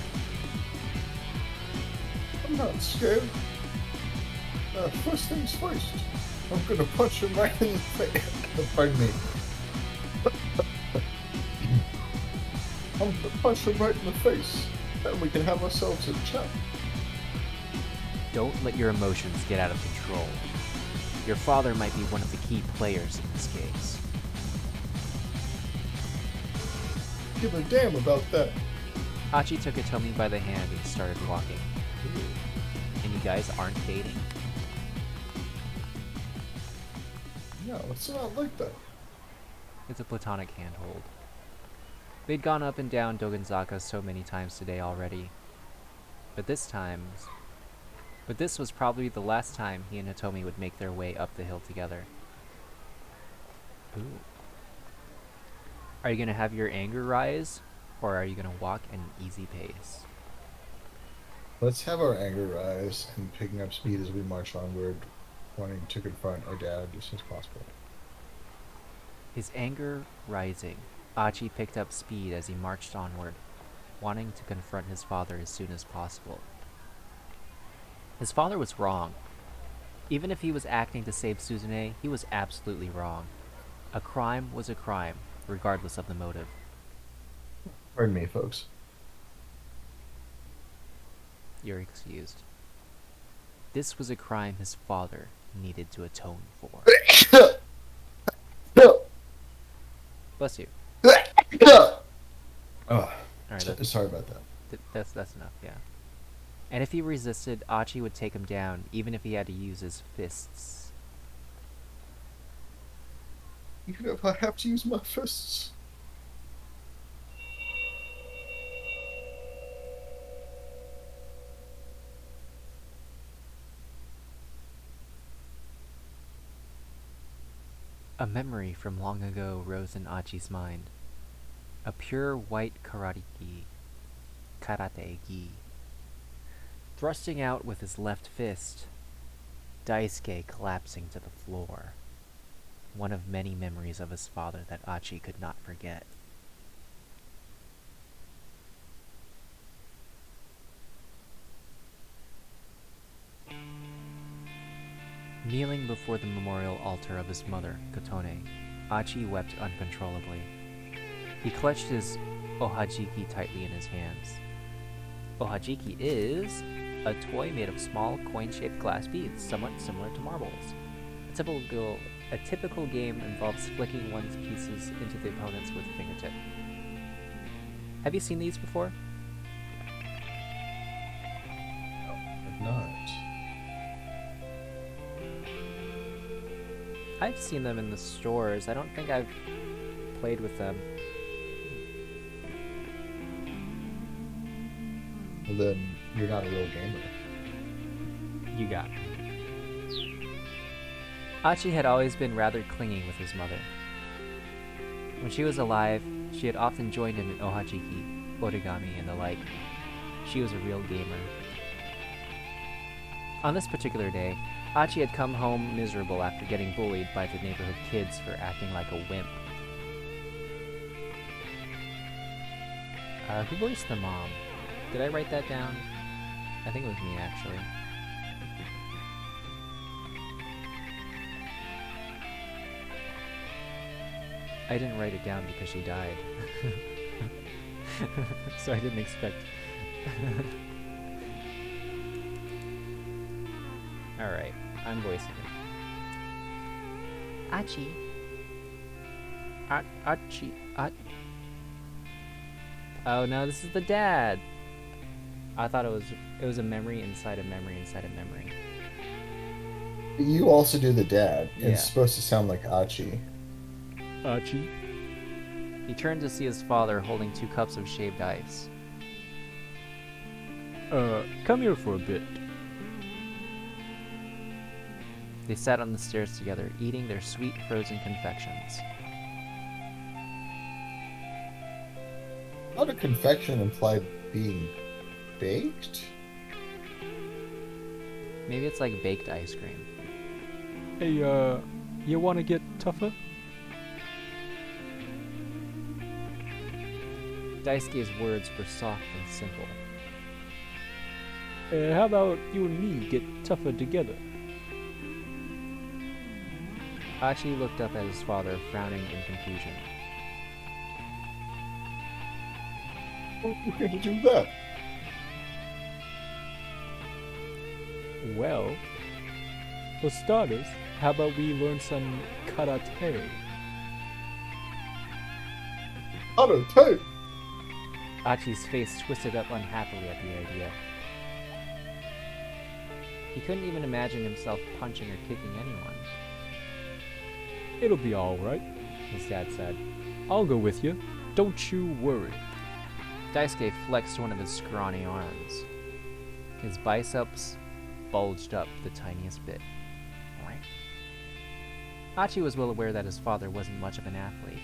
I'm not scared. First things first. I'm gonna punch him right in the face. Pardon me. I'm gonna punch him right in the face. Then we can have ourselves a chat. Don't let your emotions get out of control. Your father might be one of the key players in this case. Give a damn about that. Hachi took Hitomi by the hand and started walking. And you guys aren't dating? No, it's not like that. It's a platonic handhold. They'd gone up and down Dogonzaka so many times today already. But this was probably the last time he and Hitomi would make their way up the hill together. Ooh. Are you gonna have your anger rise, or are you gonna walk at an easy pace? Let's have our anger rise and picking up speed as we march onward, wanting to confront our dad as soon as possible. His anger rising, Hachi picked up speed as he marched onward, wanting to confront his father as soon as possible. His father was wrong. Even if he was acting to save Suzune, he was absolutely wrong. A crime was a crime, regardless of the motive. Pardon me, folks. You're excused. This was a crime his father needed to atone for. Bless you. Oh, Alright, sorry about that. that's enough, yeah. And if he resisted, Achi would take him down, even if he had to use his fists. Even if I have to use my fists. A memory from long ago rose in Achi's mind. A pure white karate gi. Thrusting out with his left fist, Daisuke collapsing to the floor. One of many memories of his father that Achi could not forget. Kneeling before the memorial altar of his mother, Kotone, Achi wept uncontrollably. He clutched his ohajiki tightly in his hands. Ohajiki is a toy made of small coin-shaped glass beads, somewhat similar to marbles. A typical game involves flicking one's pieces into the opponents with a fingertip. Have you seen these before? No, I've not. I've seen them in the stores. I don't think I've played with them. Well, then you're not a real gamer. You got me. Achi had always been rather clingy with his mother. When she was alive, she had often joined him in ohajiki, origami, and the like. She was a real gamer. On this particular day, Achi had come home miserable after getting bullied by the neighborhood kids for acting like a wimp. Who voiced the mom? Did I write that down? I think it was me, actually. I didn't write it down because she died. So I didn't expect... Alright, I'm voicing it. Achi. Achi. Oh no, this is the dad! I thought it was a memory inside a memory inside a memory. You also do the dad. Yeah. It's supposed to sound like Achi. Achi. He turned to see his father holding 2 cups of shaved ice. Come here for a bit. They sat on the stairs together, eating their sweet frozen confections. How did confection imply being baked? Maybe it's like baked ice cream. Hey, you wanna get tougher? Daisuke's words were soft and simple. How about you and me get tougher together? Achi looked up at his father, frowning in confusion. We're going to do that. Well, for starters, how about we learn some karate? Karate! Achi's face twisted up unhappily at the idea. He couldn't even imagine himself punching or kicking anyone. It'll be alright, His dad said. I'll go with you. Don't you worry. Daisuke flexed one of his scrawny arms. His biceps bulged up the tiniest bit. Achi was well aware that his father wasn't much of an athlete.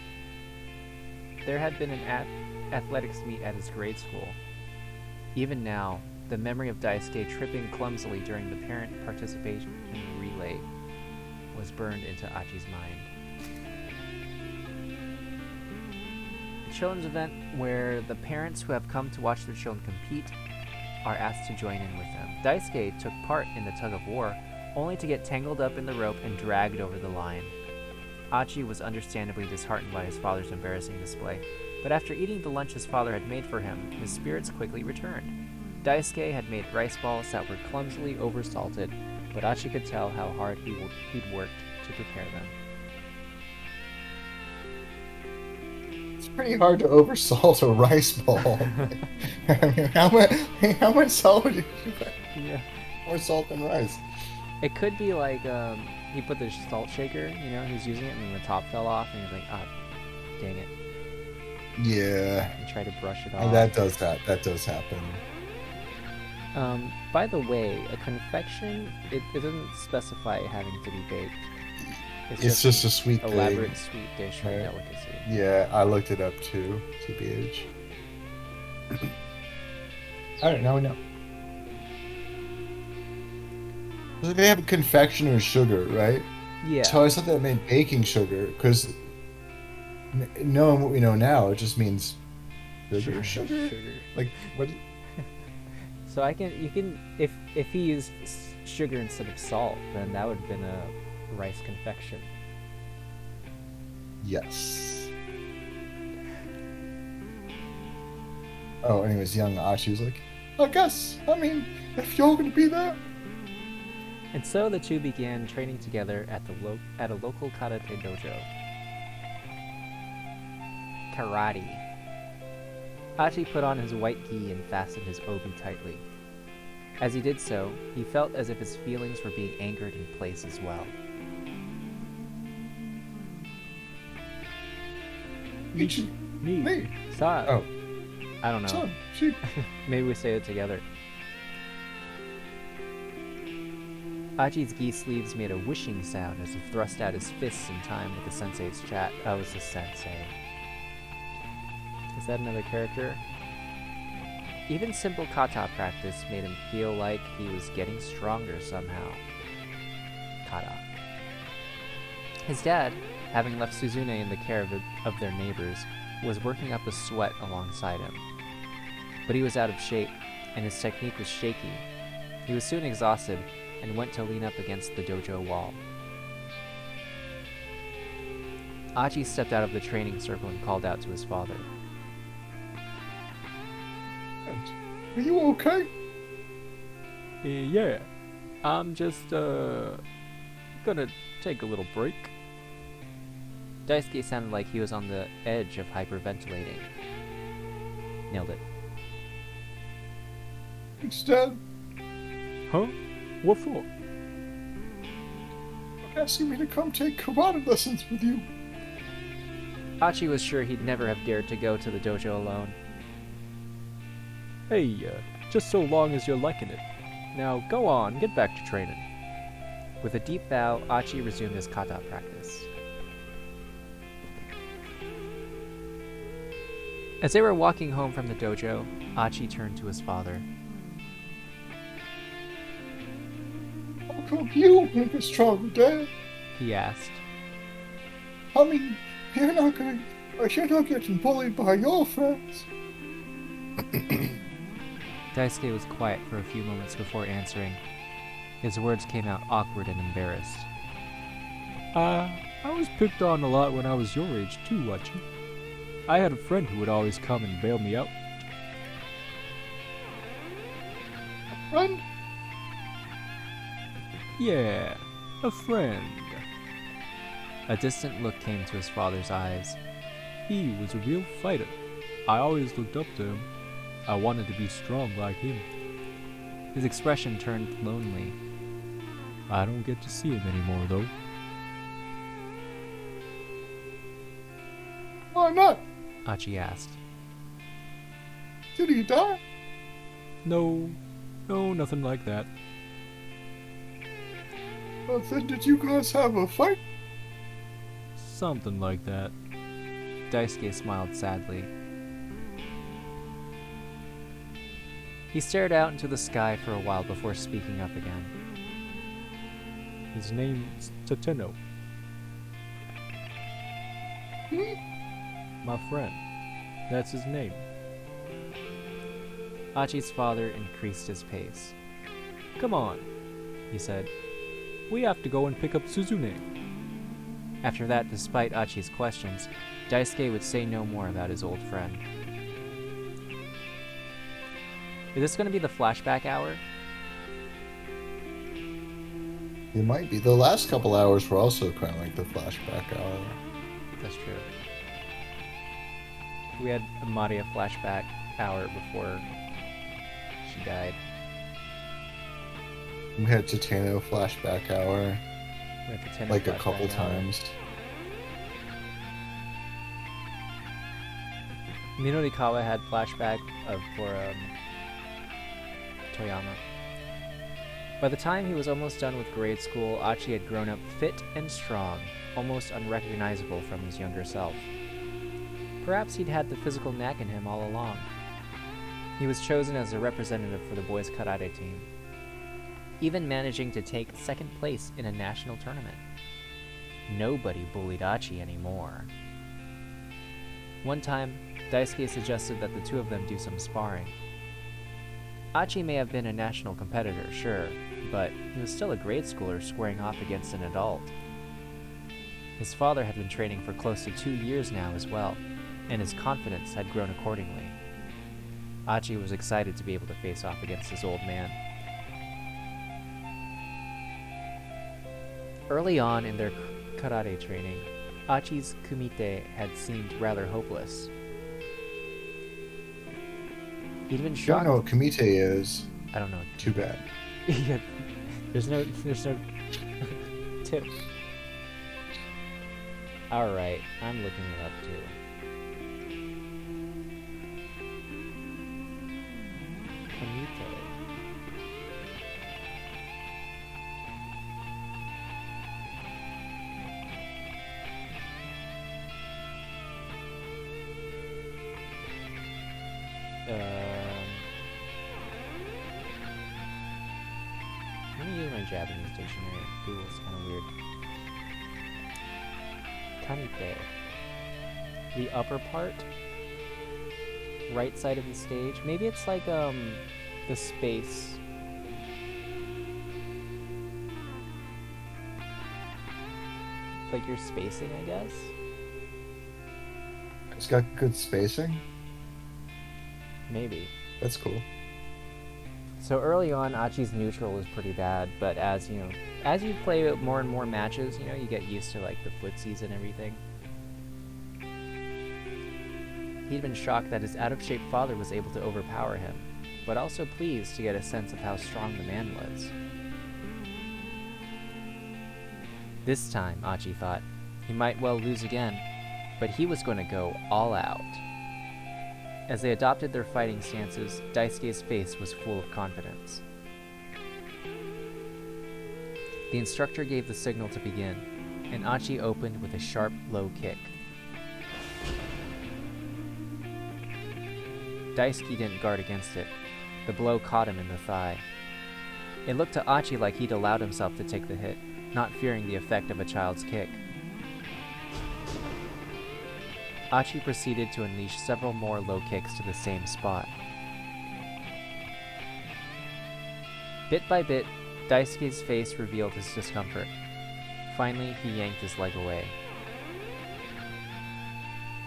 There had been an athletics meet at his grade school. Even now, the memory of Daisuke tripping clumsily during the parent participation relay was burned into Achi's mind. The children's event where the parents who have come to watch their children compete are asked to join in with them. Daisuke took part in the tug of war, only to get tangled up in the rope and dragged over the line. Achi was understandably disheartened by his father's embarrassing display, but after eating the lunch his father had made for him, his spirits quickly returned. Daisuke had made rice balls that were clumsily oversalted, but Achi could tell how hard he'd worked to prepare them. It's pretty hard to oversalt a rice ball. I mean, how much salt would you put? Yeah. More salt than rice. It could be like, he put the salt shaker, he's using it, and then the top fell off, and he's like, ah, dang it. Yeah. And try to brush it Oh, off. that does happen. By the way, a confection, it doesn't specify having to be baked. It's just a sweet thing. Elaborate sweet dish or Right. delicacy. Yeah, I looked it up too, TBH. Alright, now we know. So they have confectioner's sugar, right? Yeah. So I always thought that meant baking sugar, because knowing what we know now, it just means sugar. Sugar. Like, what? So you can, if he used sugar instead of salt, then that would have been a rice confection. Yes. Oh, anyways, young Ashi was like, if you're gonna be there. And so the two began training together at a local karate dojo. Karate. Achi put on his white gi and fastened his obi tightly. As he did so, he felt as if his feelings were being anchored in place as well. Me. Sa. Oh, I don't know. son, she. Maybe we say it together. Achi's gi sleeves made a whooshing sound as he thrust out his fists in time with the sensei's chat. Oh, it was the sensei. Is that another character? Even simple kata practice made him feel like he was getting stronger somehow. Kata. His dad, having left Suzune in the care of their neighbors, was working up a sweat alongside him. But he was out of shape, and his technique was shaky. He was soon exhausted, and went to lean up against the dojo wall. Achi stepped out of the training circle and called out to his father. Are you okay? Yeah, I'm just, gonna take a little break. Daisuke sounded like he was on the edge of hyperventilating. Nailed it. Thanks, Dad. Huh? What for? Asking me to come take karate lessons with you. Achi was sure he'd never have dared to go to the dojo alone. Hey, just so long as you're liking it. Now go on, get back to training. With a deep bow, Achi resumed his kata practice. As they were walking home from the dojo, Achi turned to his father. How come you make us stronger, Dad? He asked. I mean, you're not getting bullied by your friends. Daisuke was quiet for a few moments before answering. His words came out awkward and embarrassed. I was picked on a lot when I was your age too, Achi. I had a friend who would always come and bail me out. Friend? Yeah, a friend. A distant look came to his father's eyes. He was a real fighter. I always looked up to him. I wanted to be strong like him. His expression turned lonely. I don't get to see him anymore, though. Why not? Achi asked. Did he die? No, nothing like that. Well, then did you guys have a fight? Something like that. Daisuke smiled sadly. He stared out into the sky for a while before speaking up again. His name's Tateno. My friend. That's his name. Achi's father increased his pace. Come on, he said. We have to go and pick up Suzune. After that, despite Achi's questions, Daisuke would say no more about his old friend. Is this going to be the flashback hour? It might be. The last couple hours were also kind of like the flashback hour. That's true. We had a Maria flashback hour before she died. We had Titano flashback hour. We had Titano Like a flashback couple hour. times. Minorikawa had flashback for Toyama. By the time he was almost done with grade school, Achi had grown up fit and strong, almost unrecognizable from his younger self. Perhaps he'd had the physical knack in him all along. He was chosen as a representative for the boys' karate team, even managing to take second place in a national tournament. Nobody bullied Achi anymore. One time, Daisuke suggested that the two of them do some sparring. Achi may have been a national competitor, sure, but he was still a grade schooler squaring off against an adult. His father had been training for close to 2 years now as well, and his confidence had grown accordingly. Achi was excited to be able to face off against his old man. Early on in their karate training, Achi's kumite had seemed rather hopeless. He'd been If you don't shocked. know what Kumite is, I don't know. too bad. Yeah, there's no tip. All right, I'm looking it up too. Kamite. Let me use my Japanese dictionary. Google's kind of weird. Kamite. The upper part, right side of the stage. Maybe it's like the space. Like your spacing, I guess. It's got good spacing. Maybe. That's cool. So early on, Achi's neutral was pretty bad, but as you play more and more matches, you get used to like the footsies and everything. He'd been shocked that his out-of-shape father was able to overpower him, but also pleased to get a sense of how strong the man was. This time, Achi thought, he might well lose again, but he was going to go all out. As they adopted their fighting stances, Daisuke's face was full of confidence. The instructor gave the signal to begin, and Achi opened with a sharp, low kick. Daisuke didn't guard against it. The blow caught him in the thigh. It looked to Achi like he'd allowed himself to take the hit, not fearing the effect of a child's kick. Achi proceeded to unleash several more low kicks to the same spot. Bit by bit, Daisuke's face revealed his discomfort. Finally, he yanked his leg away.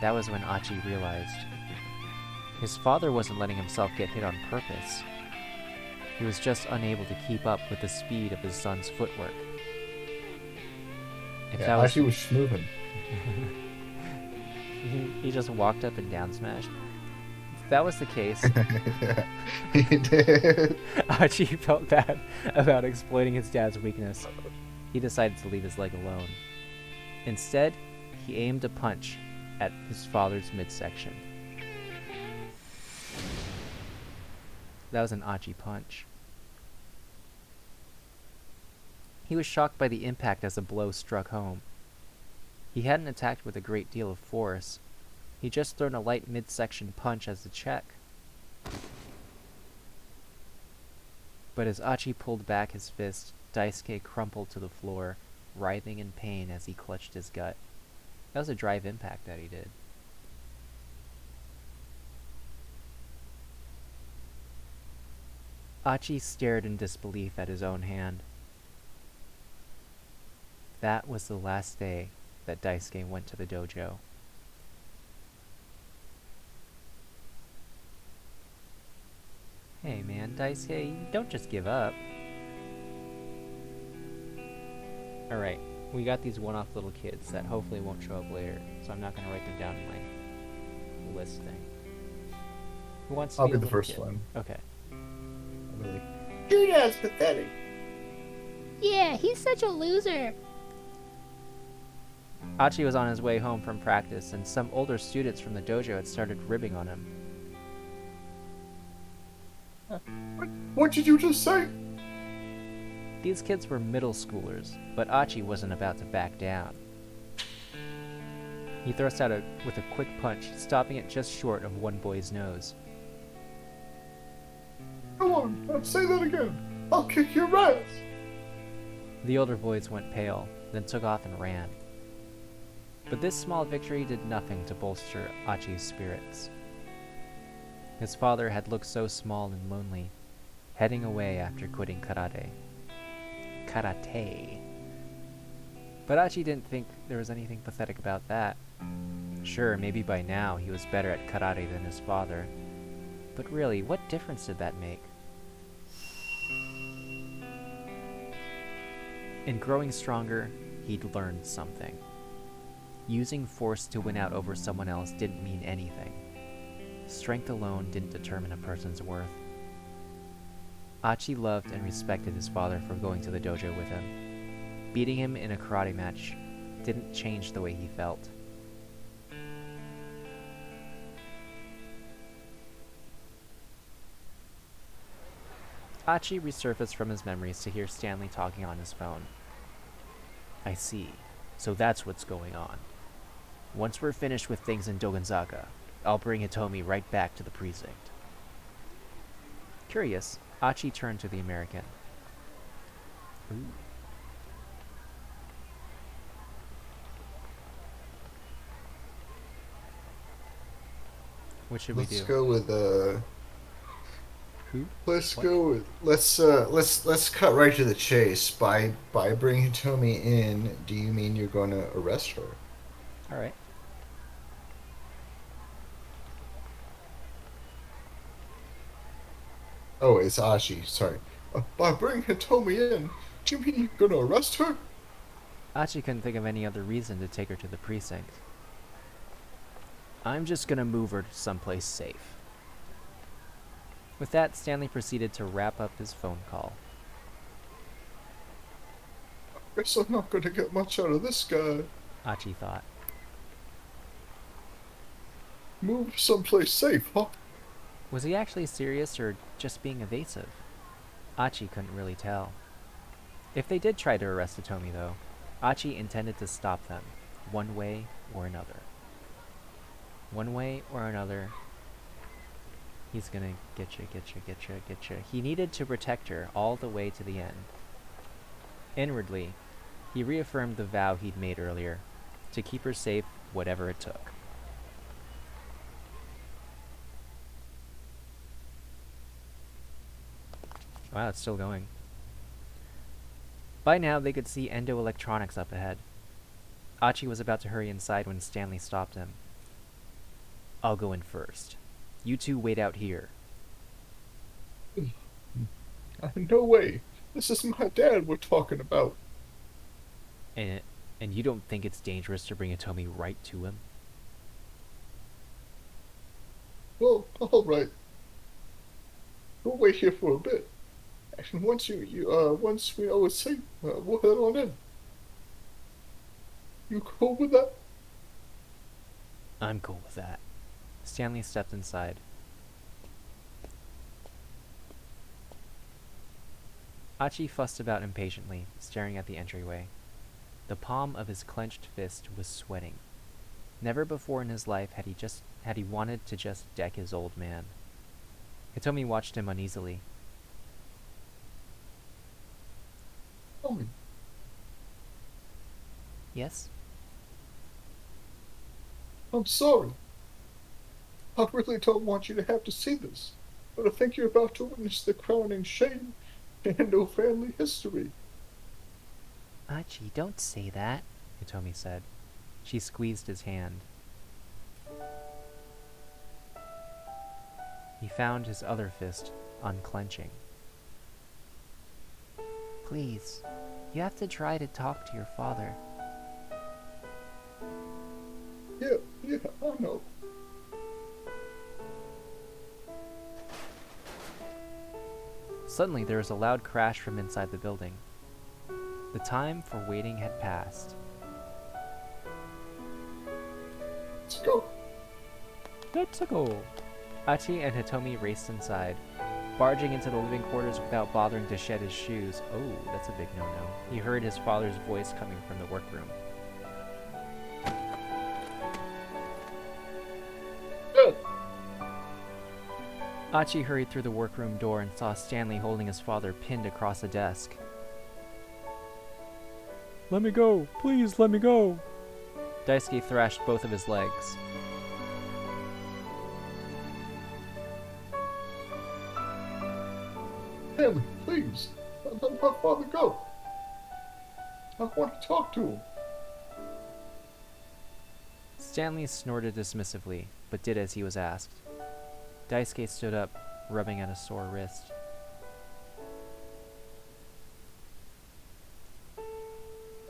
That was when Achi realized. His father wasn't letting himself get hit on purpose. He was just unable to keep up with the speed of his son's footwork. Yeah, Achi was schmoovin'. He just walked up and down smashed. If that was the case, Yeah, he did. Achi felt bad about exploiting his dad's weakness. He decided to leave his leg alone. Instead, he aimed a punch at his father's midsection. That was an Achi punch. He was shocked by the impact as the blow struck home. He hadn't attacked with a great deal of force. He'd just thrown a light midsection punch as a check. But as Achi pulled back his fist, Daisuke crumpled to the floor, writhing in pain as he clutched his gut. That was a drive impact that he did. Achi stared in disbelief at his own hand. That was the last day that Daisuke went to the dojo. Hey man, Daisuke, don't just give up. Alright, we got these one-off little kids that hopefully won't show up later, so I'm not going to write them down in my list thing. Who wants to I'll be be a the little first kid? one. Okay. I'll be like, your dad's pathetic. Yeah, he's such a loser. Achi was on his way home from practice, and some older students from the dojo had started ribbing on him. What did you just say? These kids were middle schoolers, but Achi wasn't about to back down. He thrust out with a quick punch, stopping it just short of one boy's nose. Go on, let's say that again. I'll kick your ass. The older boys went pale, then took off and ran. But this small victory did nothing to bolster Achi's spirits. His father had looked so small and lonely, heading away after quitting karate. But Achi didn't think there was anything pathetic about that. Sure, maybe by now he was better at karate than his father, but really, what difference did that make? In growing stronger, he'd learned something. Using force to win out over someone else didn't mean anything. Strength alone didn't determine a person's worth. Achi loved and respected his father for going to the dojo with him. Beating him in a karate match didn't change the way he felt. Achi resurfaced from his memories to hear Stanley talking on his phone. I see. So that's what's going on. Once we're finished with things in Dogonzaka, I'll bring Hitomi right back to the precinct. Curious, Achi turned to the American. Ooh. What should we do? Let's go with Who? Let's What? go with let's cut right to the chase. By bringing Hitomi in, do you mean you're going to arrest her? All right. Oh, it's Ashi. Sorry. By bringing Hitomi in, do you mean you're going to arrest her? Achi couldn't think of any other reason to take her to the precinct. I'm just gonna move her to someplace safe. With that, Stanley proceeded to wrap up his phone call. Guess I'm not going to get much out of this guy. Achi thought. Move someplace safe, huh? Was he actually serious or just being evasive? Achi couldn't really tell. If they did try to arrest Hitomi, though, Achi intended to stop them, one way or another. One way or another, he's gonna get you. He needed to protect her all the way to the end. Inwardly, he reaffirmed the vow he'd made earlier, to keep her safe whatever it took. Wow, it's still going. By now, they could see Endo Electronics up ahead. Achi was about to hurry inside when Stanley stopped him. I'll go in first. You two wait out here. No way. This is my dad we're talking about. And you don't think it's dangerous to bring Hitomi right to him? Well, all right. We'll wait here for a bit. And once once we know it's safe, we'll head on in. You cool with that? I'm cool with that. Stanley stepped inside. Achi fussed about impatiently, staring at the entryway. The palm of his clenched fist was sweating. Never before in his life had he wanted to just deck his old man. Hitomi watched him uneasily. Tell me. Yes? I'm sorry. I really don't want you to have to see this, but I think you're about to witness the crowning shame in no family history. Achi, don't say that, Hitomi said. She squeezed his hand. He found his other fist unclenching. Please, you have to try to talk to your father. Yeah, I know. Suddenly there was a loud crash from inside the building. The time for waiting had passed. Let's go. Let's go! Achi and Hitomi raced inside, barging into the living quarters without bothering to shed his shoes. Oh, that's a big no-no. He heard his father's voice coming from the workroom. Dad! Achi hurried through the workroom door and saw Stanley holding his father pinned across a desk. Let me go! Please, let me go! Daisuke thrashed both of his legs. Stanley, please. Let my father go. I want to talk to him. Stanley snorted dismissively, but did as he was asked. Daisuke stood up, rubbing at a sore wrist.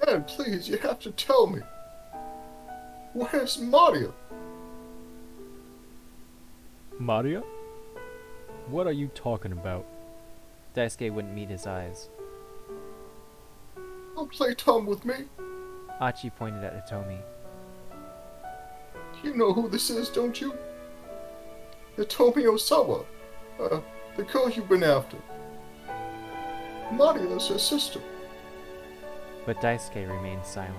Dad, please, you have to tell me. Where's Maria? Maria? What are you talking about? Daisuke wouldn't meet his eyes. Don't play dumb with me. Achi pointed at Hitomi. You know who this is, don't you? Hitomi Osawa. The girl you've been after. Maria's her sister. But Daisuke remained silent.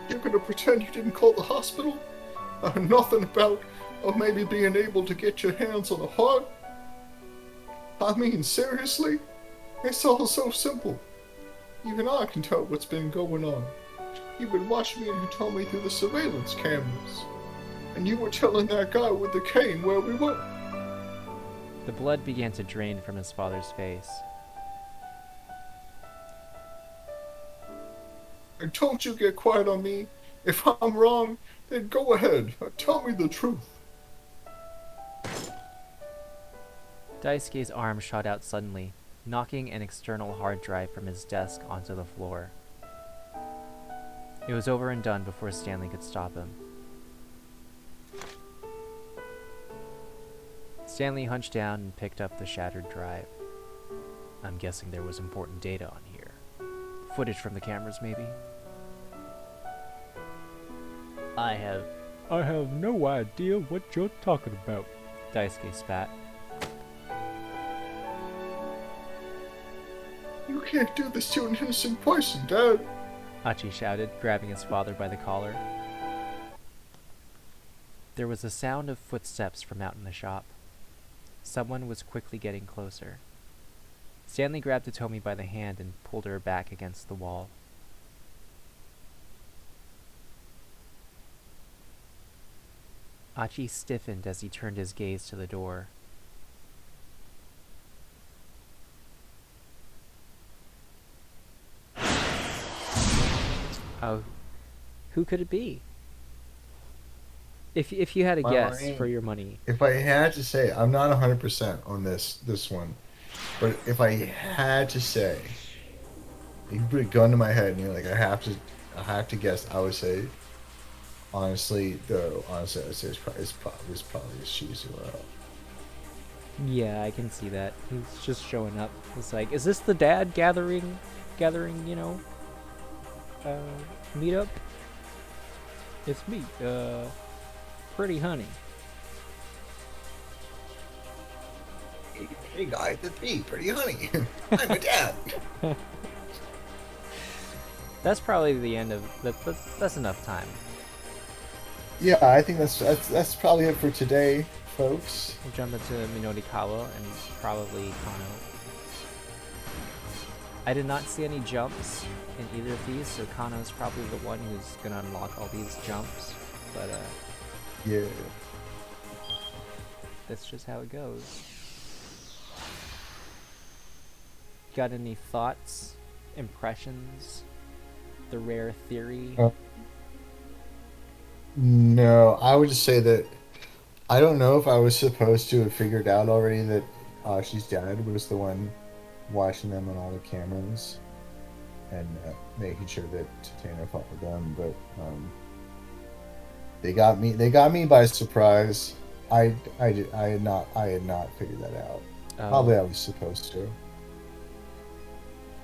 You're gonna pretend you didn't call the hospital? Nothing about maybe being able to get your hands on a heart? I mean, seriously? It's all so simple. Even I can tell what's been going on. You've been watching me and Hitomi through the surveillance cameras. And you were telling that guy with the cane where we were. The blood began to drain from his father's face. And don't you get quiet on me. If I'm wrong, then go ahead. Tell me the truth. Daisuke's arm shot out suddenly, knocking an external hard drive from his desk onto the floor. It was over and done before Stanley could stop him. Stanley hunched down and picked up the shattered drive. I'm guessing there was important data on here. Footage from the cameras, maybe? I have no idea what you're talking about, Daisuke spat. You can't do this to an innocent person, Dad. Achi shouted, grabbing his father by the collar. There was a sound of footsteps from out in the shop. Someone was quickly getting closer. Stanley grabbed Hitomi by the hand and pulled her back against the wall. Achi stiffened as he turned his gaze to the door. Oh, who could it be? If you had a guess for your money. If I had to say, I'm not 100% on this one, but if I had to say, you put a gun to my head and you're like, I have to guess, I would say, honestly, I'd say it's probably Shizuo. Yeah, I can see that. He's just showing up. It's like, is this the dad gathering, you know, meetup? It's me, Pretty Honey. Hey guys, it's me, Pretty Honey. I'm a dad. That's probably the end of that's enough time. Yeah, I think that's probably it for today, folks. We'll jump into Minorikawa and probably Kano. I did not see any jumps in either of these, so Kano's probably the one who's gonna unlock all these jumps. But yeah, that's just how it goes. got any thoughts, impressions, the rare theory? No, I would just say that I don't know if I was supposed to have figured out already that Ashi's dad was the one watching them on all the cameras and making sure that Tateno followed them, but they got me. They got me by surprise. I had not figured that out. Probably I was supposed to.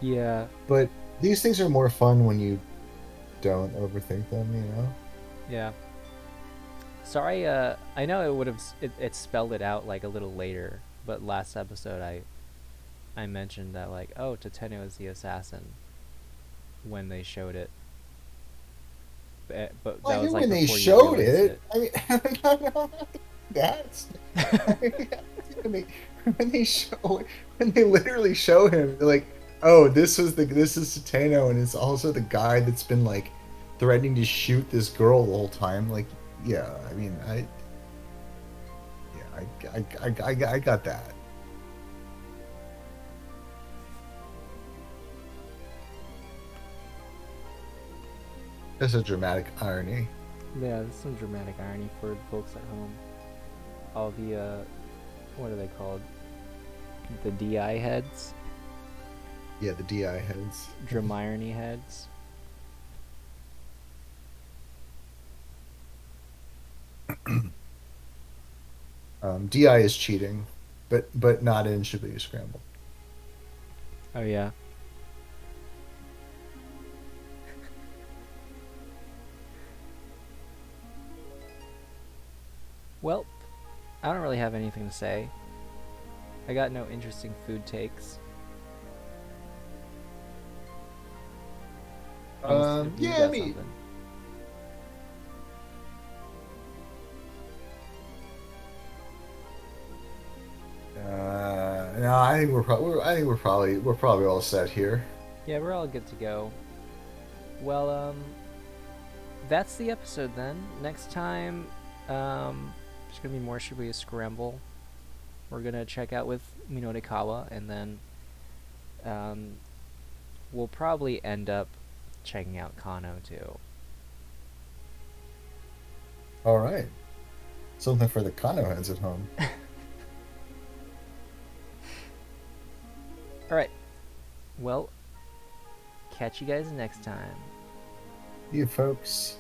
Yeah. But these things are more fun when you don't overthink them, you know? Yeah. Sorry, I know it would have it spelled it out like a little later, but last episode I mentioned that like, oh, Tateno is the assassin when they showed it. But Well, that I was knew like when they before you showed realized it. I mean, that's when they when they show when they literally show him, they're like, oh, this is Satano, and it's also the guy that's been like threatening to shoot this girl the whole time. Like, yeah, I mean, I got that. That's a dramatic irony. Yeah, there's some dramatic irony for the folks at home. All the what are they called? The DI heads? Yeah, the DI heads. Dramirony heads. DI is cheating, but not in Shibuya Scramble. Oh yeah. Well, I don't really have anything to say. I got no interesting food takes. Unless if you Yeah, I got mean, something. no, I think we're probably all set here. Yeah, we're all good to go. Well, that's the episode then. Next time, there's gonna be more Shibuya Scramble. We're gonna check out with Minotikawa, and then, we'll probably end up checking out Kano too. All right, something for the Kano heads at home. Alright. Well, catch you guys next time. You folks.